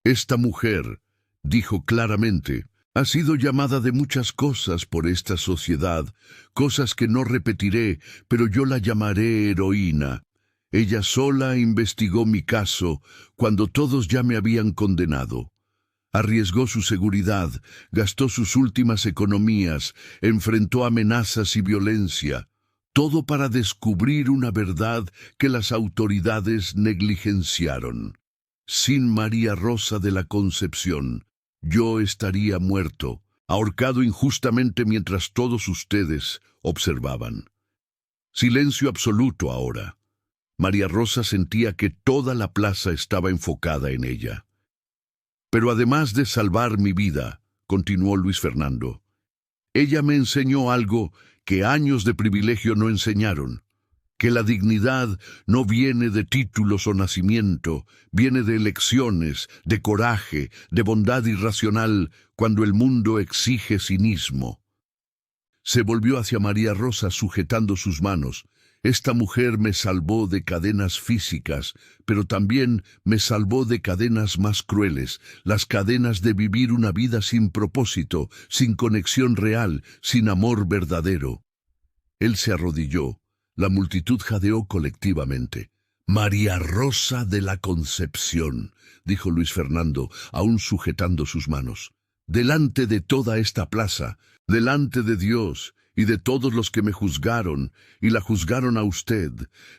Speaker 1: «Esta mujer», dijo claramente, «ha sido llamada de muchas cosas por esta sociedad, cosas que no repetiré, pero yo la llamaré heroína. Ella sola investigó mi caso cuando todos ya me habían condenado. Arriesgó su seguridad, gastó sus últimas economías, enfrentó amenazas y violencia, todo para descubrir una verdad que las autoridades negligenciaron. Sin María Rosa de la Concepción, yo estaría muerto, ahorcado injustamente mientras todos ustedes observaban». Silencio absoluto ahora. María Rosa sentía que toda la plaza estaba enfocada en ella. «Pero además de salvar mi vida», continuó Luis Fernando, «ella me enseñó algo que años de privilegio no enseñaron, que la dignidad no viene de títulos o nacimiento, viene de elecciones, de coraje, de bondad irracional cuando el mundo exige cinismo». Se volvió hacia María Rosa sujetando sus manos. «Esta mujer me salvó de cadenas físicas, pero también me salvó de cadenas más crueles, las cadenas de vivir una vida sin propósito, sin conexión real, sin amor verdadero». Él se arrodilló. La multitud jadeó colectivamente. «María Rosa de la Concepción», dijo Luis Fernando, aún sujetando sus manos. «Delante de toda esta plaza, delante de Dios y de todos los que me juzgaron y la juzgaron a usted,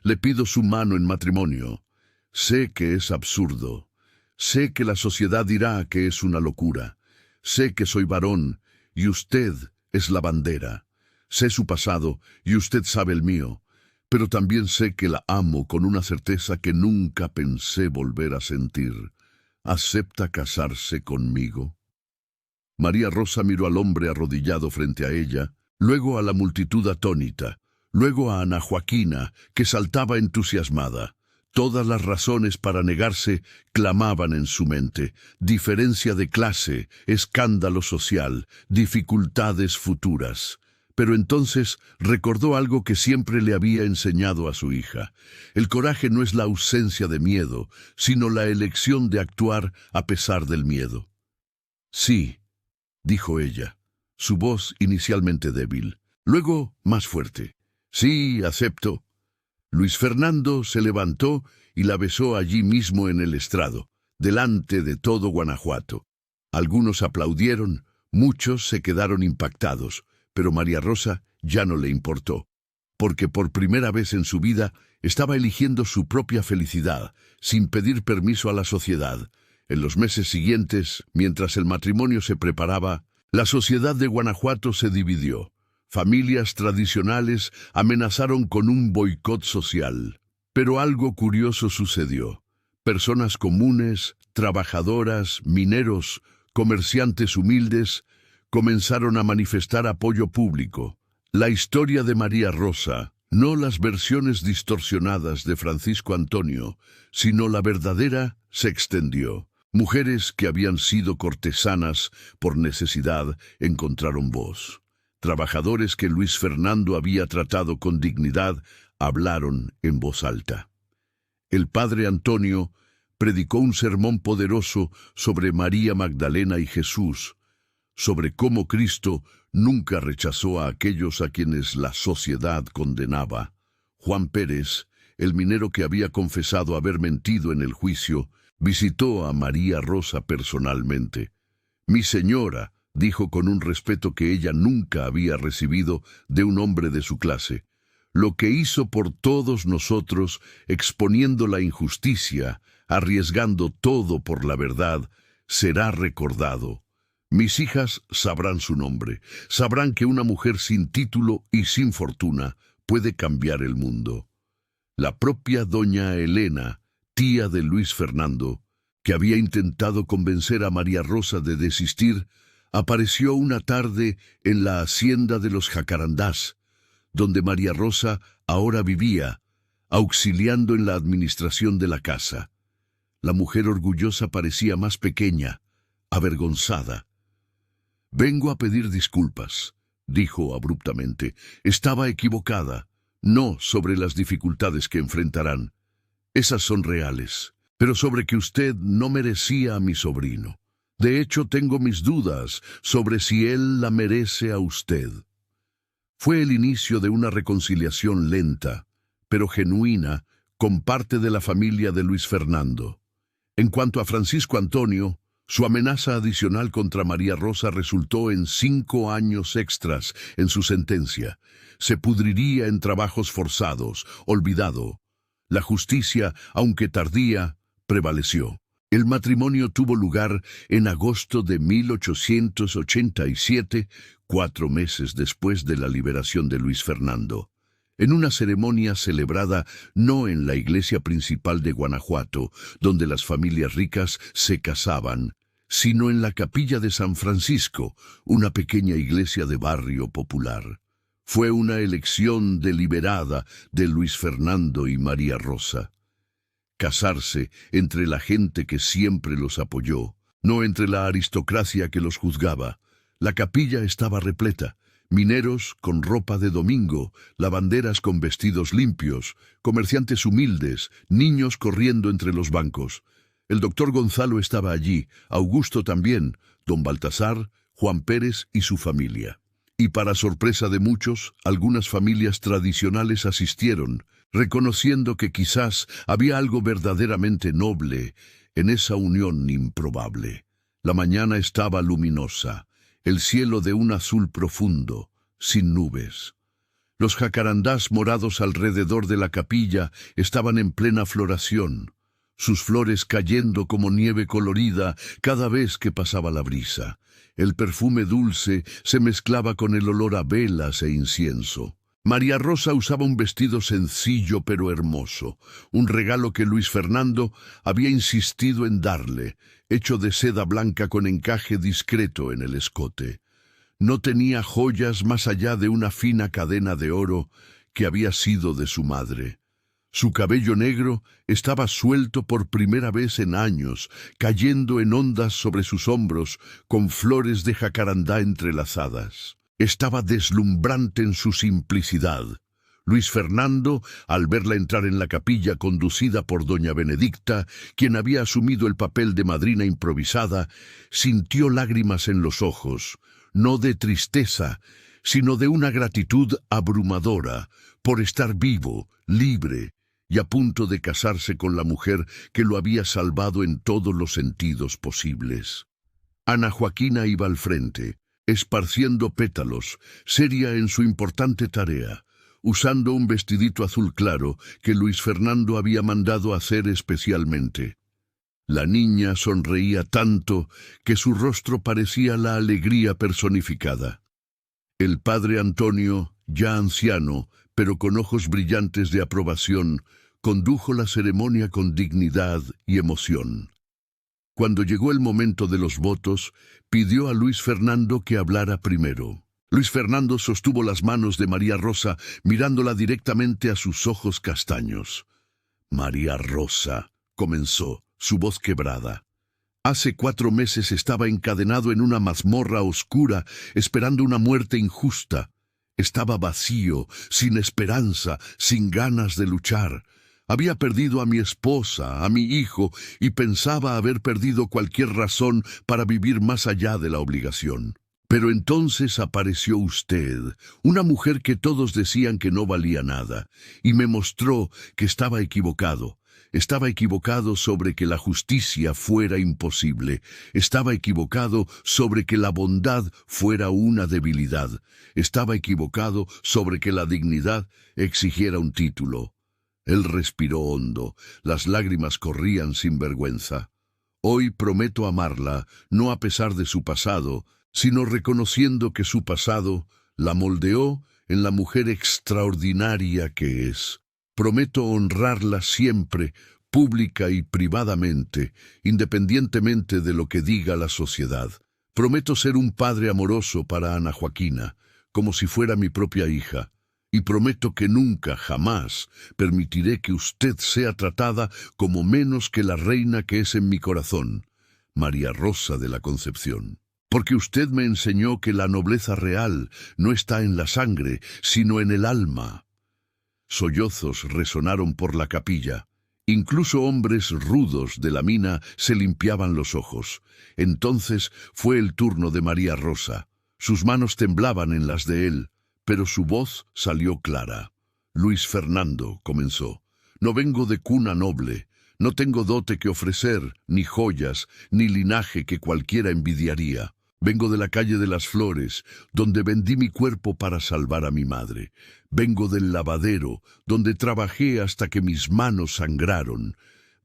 Speaker 1: le pido su mano en matrimonio. Sé que es absurdo. Sé que la sociedad dirá que es una locura. Sé que soy varón y usted es la bandera. Sé su pasado y usted sabe el mío. Pero también sé que la amo con una certeza que nunca pensé volver a sentir. ¿Acepta casarse conmigo?». María Rosa miró al hombre arrodillado frente a ella, luego a la multitud atónita, luego a Ana Joaquina, que saltaba entusiasmada. Todas las razones para negarse clamaban en su mente: diferencia de clase, escándalo social, dificultades futuras. Pero entonces recordó algo que siempre le había enseñado a su hija. El coraje no es la ausencia de miedo, sino la elección de actuar a pesar del miedo. «Sí», dijo ella, su voz inicialmente débil, luego más fuerte. «Sí, acepto». Luis Fernando se levantó y la besó allí mismo en el estrado, delante de todo Guanajuato. Algunos aplaudieron, muchos se quedaron impactados, pero María Rosa ya no le importó, porque por primera vez en su vida estaba eligiendo su propia felicidad, sin pedir permiso a la sociedad. En los meses siguientes, mientras el matrimonio se preparaba, la sociedad de Guanajuato se dividió. Familias tradicionales amenazaron con un boicot social. Pero algo curioso sucedió. Personas comunes, trabajadoras, mineros, comerciantes humildes, comenzaron a manifestar apoyo público. La historia de María Rosa, no las versiones distorsionadas de Francisco Antonio, sino la verdadera, se extendió. Mujeres que habían sido cortesanas por necesidad encontraron voz. Trabajadores que Luis Fernando había tratado con dignidad hablaron en voz alta. El padre Antonio predicó un sermón poderoso sobre María Magdalena y Jesús, sobre cómo Cristo nunca rechazó a aquellos a quienes la sociedad condenaba. Juan Pérez, el minero que había confesado haber mentido en el juicio, visitó a María Rosa personalmente. «Mi señora», dijo con un respeto que ella nunca había recibido de un hombre de su clase, «lo que hizo por todos nosotros, exponiendo la injusticia, arriesgando todo por la verdad, será recordado. Mis hijas sabrán su nombre, sabrán que una mujer sin título y sin fortuna puede cambiar el mundo». La propia doña Elena, tía de Luis Fernando, que había intentado convencer a María Rosa de desistir, apareció una tarde en la hacienda de los Jacarandás, donde María Rosa ahora vivía, auxiliando en la administración de la casa. La mujer orgullosa parecía más pequeña, avergonzada. Vengo a pedir disculpas, dijo abruptamente. Estaba equivocada, no sobre las dificultades que enfrentarán. Esas son reales, pero sobre que usted no merecía a mi sobrino. De hecho, tengo mis dudas sobre si él la merece a usted. Fue el inicio de una reconciliación lenta, pero genuina, con parte de la familia de Luis Fernando. En cuanto a Francisco Antonio, su amenaza adicional contra María Rosa resultó en 5 años extras en su sentencia. Se pudriría en trabajos forzados, olvidado. La justicia, aunque tardía, prevaleció. El matrimonio tuvo lugar en agosto de 1887, 4 meses después de la liberación de Luis Fernando, en una ceremonia celebrada no en la iglesia principal de Guanajuato, donde las familias ricas se casaban, sino en la capilla de San Francisco, una pequeña iglesia de barrio popular. Fue una elección deliberada de Luis Fernando y María Rosa. Casarse entre la gente que siempre los apoyó, no entre la aristocracia que los juzgaba. La capilla estaba repleta, mineros con ropa de domingo, lavanderas con vestidos limpios, comerciantes humildes, niños corriendo entre los bancos. El doctor Gonzalo estaba allí, Augusto también, don Baltasar, Juan Pérez y su familia. Y para sorpresa de muchos, algunas familias tradicionales asistieron, reconociendo que quizás había algo verdaderamente noble en esa unión improbable. La mañana estaba luminosa, el cielo de un azul profundo, sin nubes. Los jacarandás morados alrededor de la capilla estaban en plena floración, sus flores cayendo como nieve colorida cada vez que pasaba la brisa. El perfume dulce se mezclaba con el olor a velas e incienso. María Rosa usaba un vestido sencillo pero hermoso, un regalo que Luis Fernando había insistido en darle, hecho de seda blanca con encaje discreto en el escote. No tenía joyas más allá de una fina cadena de oro que había sido de su madre. Su cabello negro estaba suelto por primera vez en años, cayendo en ondas sobre sus hombros, con flores de jacarandá entrelazadas. Estaba deslumbrante en su simplicidad. Luis Fernando, al verla entrar en la capilla conducida por doña Benedicta, quien había asumido el papel de madrina improvisada, sintió lágrimas en los ojos, no de tristeza, sino de una gratitud abrumadora por estar vivo, libre, y a punto de casarse con la mujer que lo había salvado en todos los sentidos posibles. Ana Joaquina iba al frente, esparciendo pétalos, seria en su importante tarea, usando un vestidito azul claro que Luis Fernando había mandado hacer especialmente. La niña sonreía tanto que su rostro parecía la alegría personificada. El padre Antonio, ya anciano, pero con ojos brillantes de aprobación, condujo la ceremonia con dignidad y emoción. Cuando llegó el momento de los votos, pidió a Luis Fernando que hablara primero. Luis Fernando sostuvo las manos de María Rosa, mirándola directamente a sus ojos castaños. María Rosa, comenzó, su voz quebrada. Hace 4 meses estaba encadenado en una mazmorra oscura, esperando una muerte injusta. Estaba vacío, sin esperanza, sin ganas de luchar. Había perdido a mi esposa, a mi hijo, y pensaba haber perdido cualquier razón para vivir más allá de la obligación. Pero entonces apareció usted, una mujer que todos decían que no valía nada, y me mostró que estaba equivocado. Estaba equivocado sobre que la justicia fuera imposible. Estaba equivocado sobre que la bondad fuera una debilidad. Estaba equivocado sobre que la dignidad exigiera un título. Él respiró hondo, las lágrimas corrían sin vergüenza. Hoy prometo amarla, no a pesar de su pasado, sino reconociendo que su pasado la moldeó en la mujer extraordinaria que es. Prometo honrarla siempre, pública y privadamente, independientemente de lo que diga la sociedad. Prometo ser un padre amoroso para Ana Joaquina, como si fuera mi propia hija. Y prometo que nunca, jamás, permitiré que usted sea tratada como menos que la reina que es en mi corazón, María Rosa de la Concepción. porque usted me enseñó que la nobleza real no está en la sangre, sino en el alma. Sollozos resonaron por la capilla. Incluso hombres rudos de la mina se limpiaban los ojos. Entonces fue el turno de María Rosa. Sus manos temblaban en las de él, pero su voz salió clara. Luis Fernando, comenzó, no vengo de cuna noble, no tengo dote que ofrecer, ni joyas, ni linaje que cualquiera envidiaría. Vengo de la calle de las Flores, donde vendí mi cuerpo para salvar a mi madre. Vengo del lavadero, donde trabajé hasta que mis manos sangraron.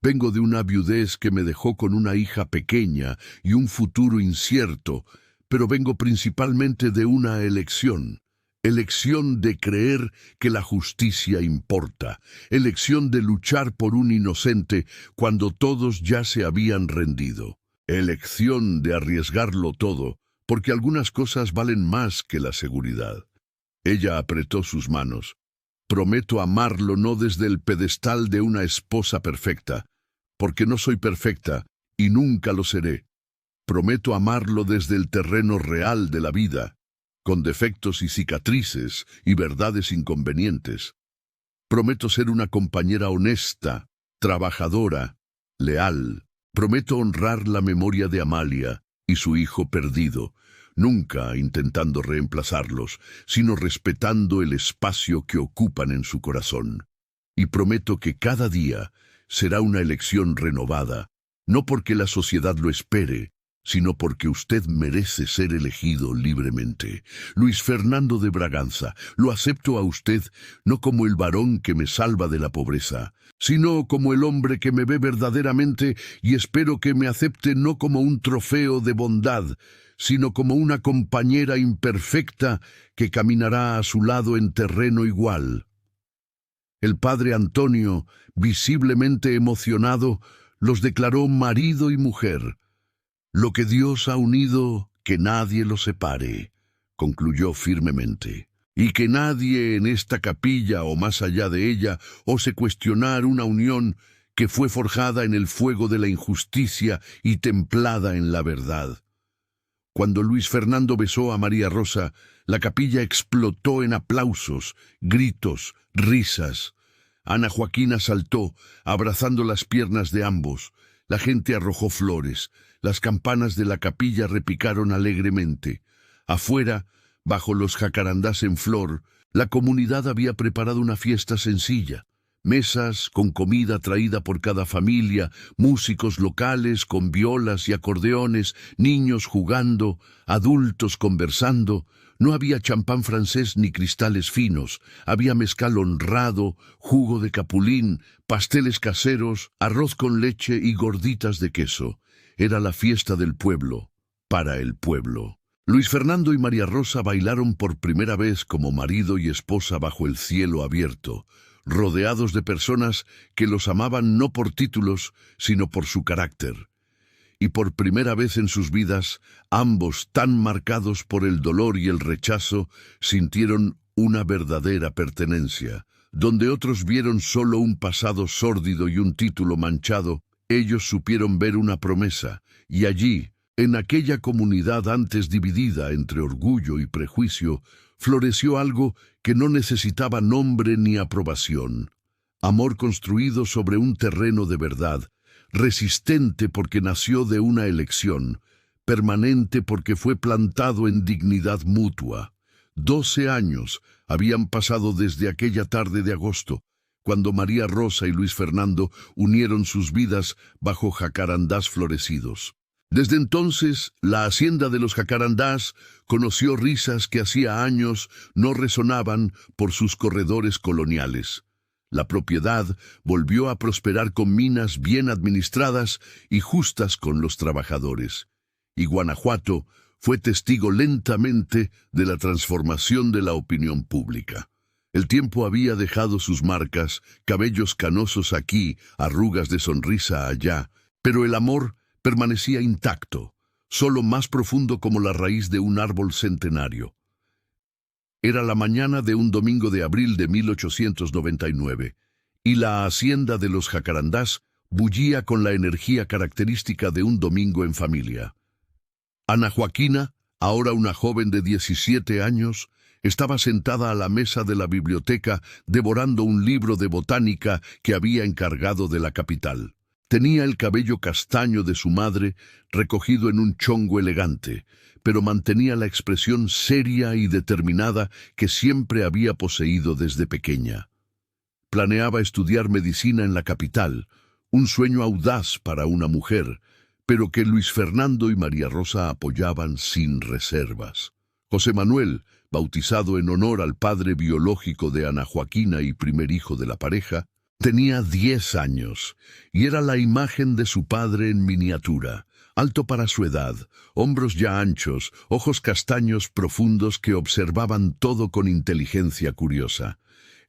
Speaker 1: Vengo de una viudez que me dejó con una hija pequeña y un futuro incierto, pero vengo principalmente de una elección. Elección de creer que la justicia importa. Elección de luchar por un inocente cuando todos ya se habían rendido. Elección de arriesgarlo todo, porque algunas cosas valen más que la seguridad. Ella apretó sus manos. Prometo amarlo no desde el pedestal de una esposa perfecta, porque no soy perfecta y nunca lo seré. Prometo amarlo desde el terreno real de la vida, con defectos y cicatrices y verdades inconvenientes. Prometo ser una compañera honesta, trabajadora, leal. Prometo honrar la memoria de Amalia y su hijo perdido, nunca intentando reemplazarlos, sino respetando el espacio que ocupan en su corazón. Y prometo que cada día será una elección renovada, no porque la sociedad lo espere, sino porque usted merece ser elegido libremente. Luis Fernando de Braganza, lo acepto a usted no como el varón que me salva de la pobreza, sino como el hombre que me ve verdaderamente, y espero que me acepte no como un trofeo de bondad, sino como una compañera imperfecta que caminará a su lado en terreno igual. El padre Antonio, visiblemente emocionado, los declaró marido y mujer. Lo que Dios ha unido, que nadie lo separe, concluyó firmemente. Y que nadie en esta capilla o más allá de ella ose cuestionar una unión que fue forjada en el fuego de la injusticia y templada en la verdad. Cuando Luis Fernando besó a María Rosa, la capilla explotó en aplausos, gritos, risas. Ana Joaquina saltó, abrazando las piernas de ambos. La gente arrojó flores. Las campanas de la capilla repicaron alegremente. Afuera, bajo los jacarandás en flor, la comunidad había preparado una fiesta sencilla. Mesas con comida traída por cada familia, músicos locales con violas y acordeones, niños jugando, adultos conversando. No había champán francés ni cristales finos, había mezcal honrado, jugo de capulín, pasteles caseros, arroz con leche y gorditas de queso. Era la fiesta del pueblo, para el pueblo. Luis Fernando y María Rosa bailaron por primera vez como marido y esposa bajo el cielo abierto, rodeados de personas que los amaban no por títulos, sino por su carácter. Y por primera vez en sus vidas, ambos, tan marcados por el dolor y el rechazo, sintieron una verdadera pertenencia. Donde otros vieron solo un pasado sórdido y un título manchado, ellos supieron ver una promesa, y allí, en aquella comunidad antes dividida entre orgullo y prejuicio, floreció algo que no necesitaba nombre ni aprobación. Amor construido sobre un terreno de verdad, resistente porque nació de una elección, permanente porque fue plantado en dignidad mutua. 12 años habían pasado desde aquella tarde de agosto, cuando María Rosa y Luis Fernando unieron sus vidas bajo jacarandás florecidos. Desde entonces, la hacienda de los jacarandás conoció risas que hacía años no resonaban por sus corredores coloniales. La propiedad volvió a prosperar con minas bien administradas y justas con los trabajadores. Y Guanajuato fue testigo lentamente de la transformación de la opinión pública. El tiempo había dejado sus marcas, cabellos canosos aquí, arrugas de sonrisa allá, pero el amor permanecía intacto, solo más profundo como la raíz de un árbol centenario. Era la mañana de un domingo de abril de 1899, y la hacienda de los jacarandás bullía con la energía característica de un domingo en familia. Ana Joaquina, ahora una joven de 17 años, estaba sentada a la mesa de la biblioteca devorando un libro de botánica que había encargado de la capital. Tenía el cabello castaño de su madre recogido en un chongo elegante, pero mantenía la expresión seria y determinada que siempre había poseído desde pequeña. Planeaba estudiar medicina en la capital, un sueño audaz para una mujer, pero que Luis Fernando y María Rosa apoyaban sin reservas. José Manuel, bautizado en honor al padre biológico de Ana Joaquina y primer hijo de la pareja, tenía 10 años y era la imagen de su padre en miniatura, alto para su edad, hombros ya anchos, ojos castaños profundos que observaban todo con inteligencia curiosa.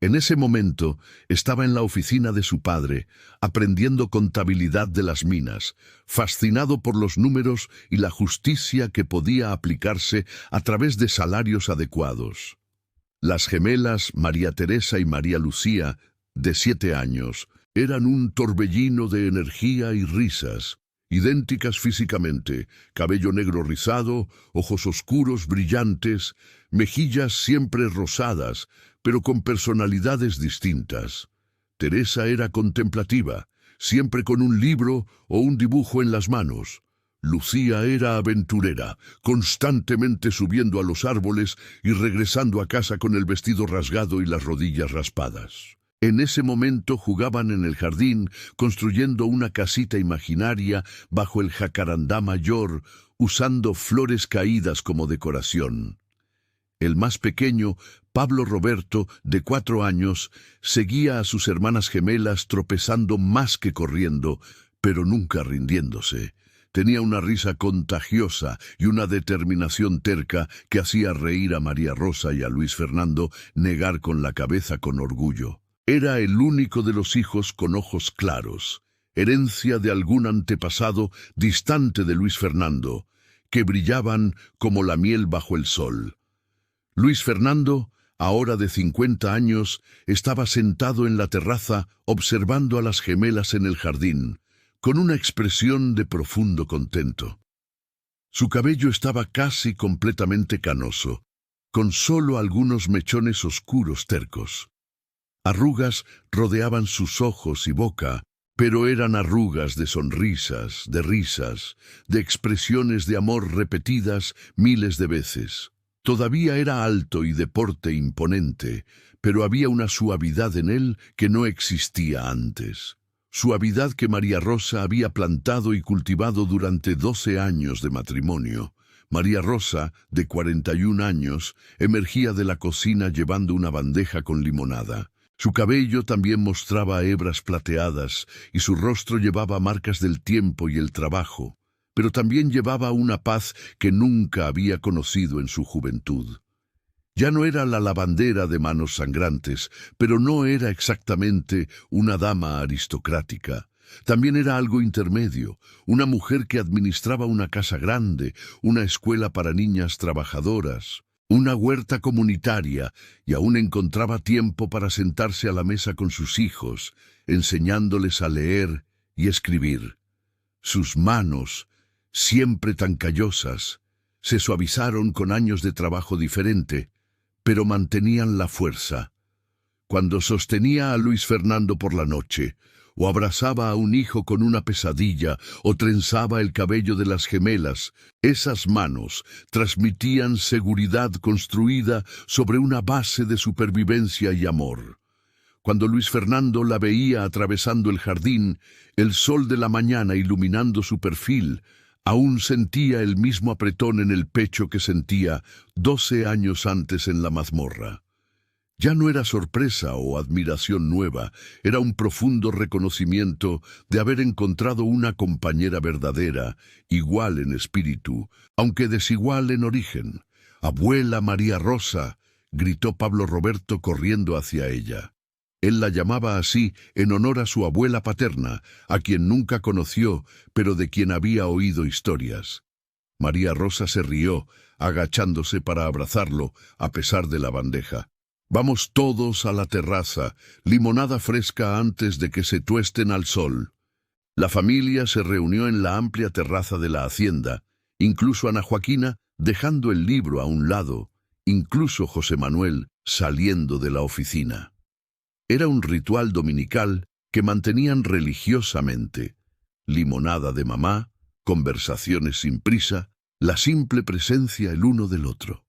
Speaker 1: En ese momento estaba en la oficina de su padre, aprendiendo contabilidad de las minas, fascinado por los números y la justicia que podía aplicarse a través de salarios adecuados. Las gemelas María Teresa y María Lucía, de 7 años, eran un torbellino de energía y risas, idénticas físicamente, cabello negro rizado, ojos oscuros brillantes, mejillas siempre rosadas, pero con personalidades distintas. Teresa era contemplativa, siempre con un libro o un dibujo en las manos. Lucía era aventurera, constantemente subiendo a los árboles y regresando a casa con el vestido rasgado y las rodillas raspadas. En ese momento jugaban en el jardín, construyendo una casita imaginaria bajo el jacarandá mayor, usando flores caídas como decoración. El más pequeño, Pablo Roberto, de 4 años, seguía a sus hermanas gemelas tropezando más que corriendo, pero nunca rindiéndose. Tenía una risa contagiosa y una determinación terca que hacía reír a María Rosa y a Luis Fernando negar con la cabeza con orgullo. Era el único de los hijos con ojos claros, herencia de algún antepasado distante de Luis Fernando, que brillaban como la miel bajo el sol. Luis Fernando, ahora de 50 años, estaba sentado en la terraza observando a las gemelas en el jardín, con una expresión de profundo contento. Su cabello estaba casi completamente canoso, con solo algunos mechones oscuros tercos. Arrugas rodeaban sus ojos y boca, pero eran arrugas de sonrisas, de risas, de expresiones de amor repetidas miles de veces. Todavía era alto y de porte imponente, pero había una suavidad en él que no existía antes. Suavidad que María Rosa había plantado y cultivado durante 12 años de matrimonio. María Rosa, de 41 años, emergía de la cocina llevando una bandeja con limonada. Su cabello también mostraba hebras plateadas y su rostro llevaba marcas del tiempo y el trabajo, pero también llevaba una paz que nunca había conocido en su juventud. Ya no era la lavandera de manos sangrantes, pero no era exactamente una dama aristocrática. También era algo intermedio, una mujer que administraba una casa grande, una escuela para niñas trabajadoras, una huerta comunitaria, y aún encontraba tiempo para sentarse a la mesa con sus hijos, enseñándoles a leer y escribir. Sus manos, siempre tan callosas, se suavizaron con años de trabajo diferente, pero mantenían la fuerza. Cuando sostenía a Luis Fernando por la noche, o abrazaba a un hijo con una pesadilla, o trenzaba el cabello de las gemelas, esas manos transmitían seguridad construida sobre una base de supervivencia y amor. Cuando Luis Fernando la veía atravesando el jardín, el sol de la mañana iluminando su perfil, aún sentía el mismo apretón en el pecho que sentía 12 años antes en la mazmorra. Ya no era sorpresa o admiración nueva, era un profundo reconocimiento de haber encontrado una compañera verdadera, igual en espíritu, aunque desigual en origen. «Abuela María Rosa», gritó Pablo Roberto corriendo hacia ella. Él la llamaba así en honor a su abuela paterna, a quien nunca conoció, pero de quien había oído historias. María Rosa se rió, agachándose para abrazarlo, a pesar de la bandeja. «Vamos todos a la terraza, limonada fresca antes de que se tuesten al sol». La familia se reunió en la amplia terraza de la hacienda, incluso Ana Joaquina dejando el libro a un lado, incluso José Manuel saliendo de la oficina. Era un ritual dominical que mantenían religiosamente. Limonada de mamá, conversaciones sin prisa, la simple presencia el uno del otro.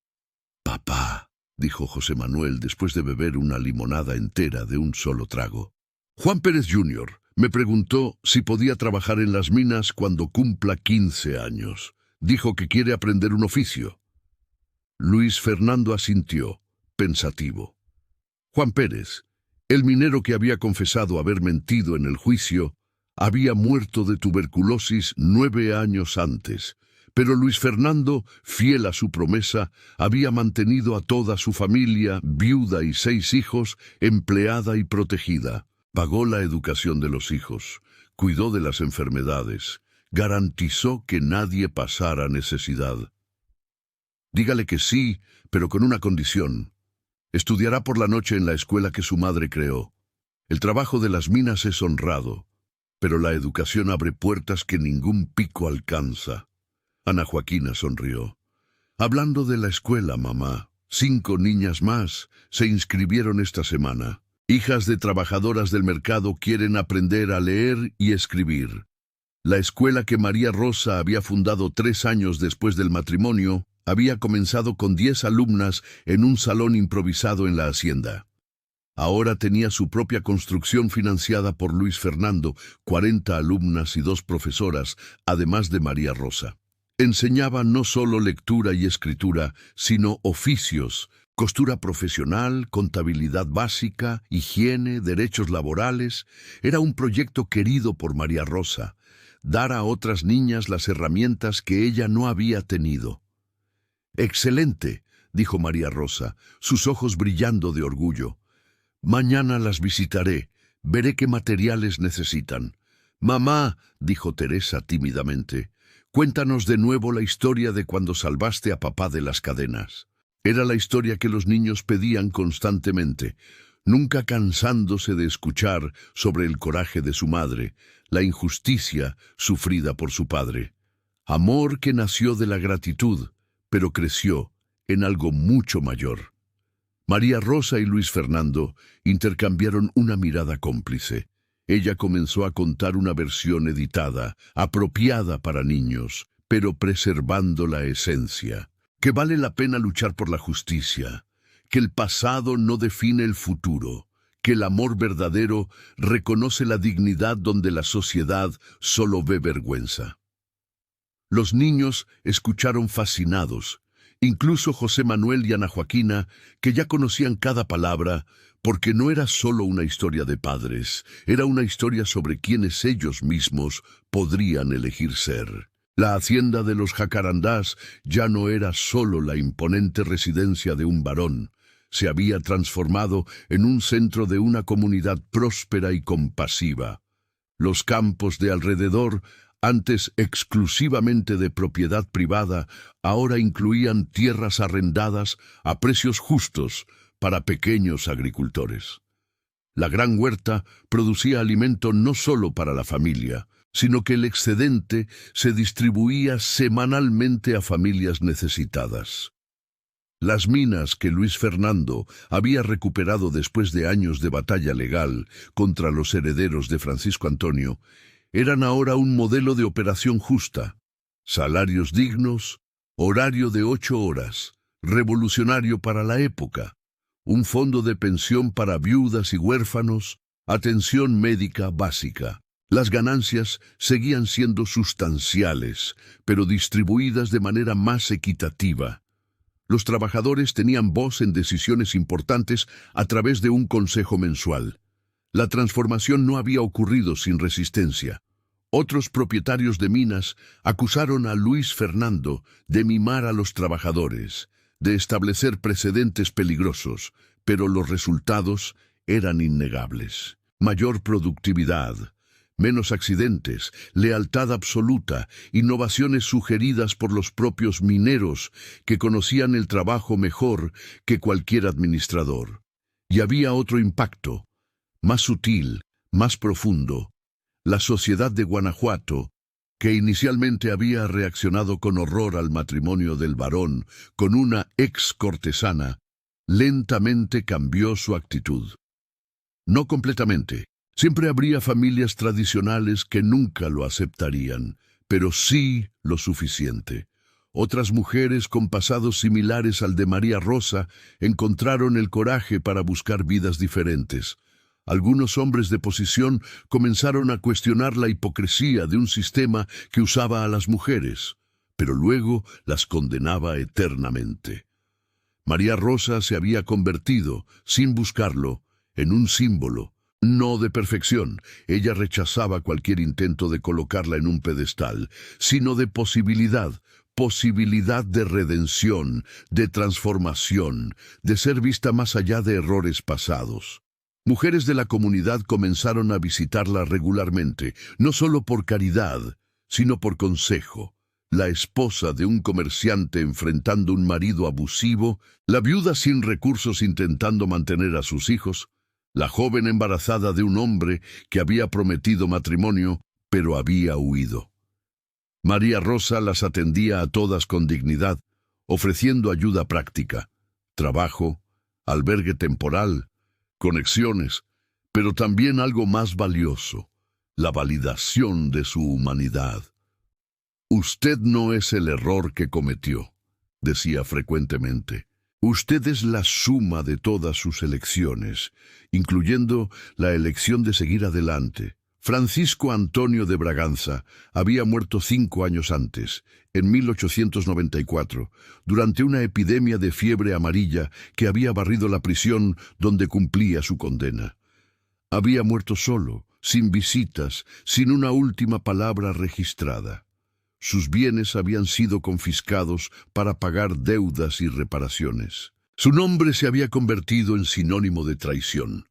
Speaker 1: «Papá», dijo José Manuel después de beber una limonada entera de un solo trago. «Juan Pérez Jr. me preguntó si podía trabajar en las minas cuando cumpla 15 años. Dijo que quiere aprender un oficio». Luis Fernando asintió, pensativo. Juan Pérez, el minero que había confesado haber mentido en el juicio, había muerto de tuberculosis 9 años antes, pero Luis Fernando, fiel a su promesa, había mantenido a toda su familia, viuda y 6 hijos, empleada y protegida. Pagó la educación de los hijos, cuidó de las enfermedades, garantizó que nadie pasara necesidad. Dígale que sí, pero con una condición. Estudiará por la noche en la escuela que su madre creó. El trabajo de las minas es honrado, pero la educación abre puertas que ningún pico alcanza. Ana Joaquina sonrió. Hablando de la escuela, mamá, 5 niñas más se inscribieron esta semana. Hijas de trabajadoras del mercado quieren aprender a leer y escribir. La escuela que María Rosa había fundado 3 años después del matrimonio había comenzado con 10 alumnas en un salón improvisado en la hacienda. Ahora tenía su propia construcción financiada por Luis Fernando, 40 alumnas y 2 profesoras, además de María Rosa. Enseñaba no solo lectura y escritura, sino oficios, costura profesional, contabilidad básica, higiene, derechos laborales. Era un proyecto querido por María Rosa, dar a otras niñas las herramientas que ella no había tenido. «Excelente», dijo María Rosa, sus ojos brillando de orgullo. «Mañana las visitaré, veré qué materiales necesitan». «Mamá», dijo Teresa tímidamente, «cuéntanos de nuevo la historia de cuando salvaste a papá de las cadenas». Era la historia que los niños pedían constantemente, nunca cansándose de escuchar sobre el coraje de su madre, la injusticia sufrida por su padre. Amor que nació de la gratitud, pero creció en algo mucho mayor. María Rosa y Luis Fernando intercambiaron una mirada cómplice. Ella comenzó a contar una versión editada, apropiada para niños, pero preservando la esencia. Que vale la pena luchar por la justicia, que el pasado no define el futuro, que el amor verdadero reconoce la dignidad donde la sociedad solo ve vergüenza. Los niños escucharon fascinados, incluso José Manuel y Ana Joaquina, que ya conocían cada palabra, porque no era solo una historia de padres, era una historia sobre quienes ellos mismos podrían elegir ser. La hacienda de los Jacarandás ya no era solo la imponente residencia de un varón, se había transformado en un centro de una comunidad próspera y compasiva. Los campos de alrededor, antes exclusivamente de propiedad privada, ahora incluían tierras arrendadas a precios justos para pequeños agricultores. La gran huerta producía alimento no solo para la familia, sino que el excedente se distribuía semanalmente a familias necesitadas. Las minas que Luis Fernando había recuperado después de años de batalla legal contra los herederos de Francisco Antonio eran ahora un modelo de operación justa, salarios dignos, horario de 8 horas, revolucionario para la época, un fondo de pensión para viudas y huérfanos, atención médica básica. Las ganancias seguían siendo sustanciales, pero distribuidas de manera más equitativa. Los trabajadores tenían voz en decisiones importantes a través de un consejo mensual. La transformación no había ocurrido sin resistencia. Otros propietarios de minas acusaron a Luis Fernando de mimar a los trabajadores, de establecer precedentes peligrosos, pero los resultados eran innegables. Mayor productividad, menos accidentes, lealtad absoluta, innovaciones sugeridas por los propios mineros que conocían el trabajo mejor que cualquier administrador. Y había otro impacto, más sutil, más profundo. La sociedad de Guanajuato que inicialmente había reaccionado con horror al matrimonio del varón con una ex cortesana, lentamente cambió su actitud. No completamente. Siempre habría familias tradicionales que nunca lo aceptarían, pero sí lo suficiente. Otras mujeres con pasados similares al de María Rosa encontraron el coraje para buscar vidas diferentes. Algunos hombres de posición comenzaron a cuestionar la hipocresía de un sistema que usaba a las mujeres, pero luego las condenaba eternamente. María Rosa se había convertido, sin buscarlo, en un símbolo, no de perfección. Ella rechazaba cualquier intento de colocarla en un pedestal, sino de posibilidad de redención, de transformación, de ser vista más allá de errores pasados. Mujeres de la comunidad comenzaron a visitarla regularmente, no solo por caridad, sino por consejo. La esposa de un comerciante enfrentando un marido abusivo, la viuda sin recursos intentando mantener a sus hijos, la joven embarazada de un hombre que había prometido matrimonio, pero había huido. María Rosa las atendía a todas con dignidad, ofreciendo ayuda práctica, trabajo, albergue temporal, conexiones, pero también algo más valioso, la validación de su humanidad. «Usted no es el error que cometió», decía frecuentemente. «Usted es la suma de todas sus elecciones, incluyendo la elección de seguir adelante». Francisco Antonio de Braganza había muerto 5 años antes, en 1894, durante una epidemia de fiebre amarilla que había barrido la prisión donde cumplía su condena. Había muerto solo, sin visitas, sin una última palabra registrada. Sus bienes habían sido confiscados para pagar deudas y reparaciones. Su nombre se había convertido en sinónimo de traición.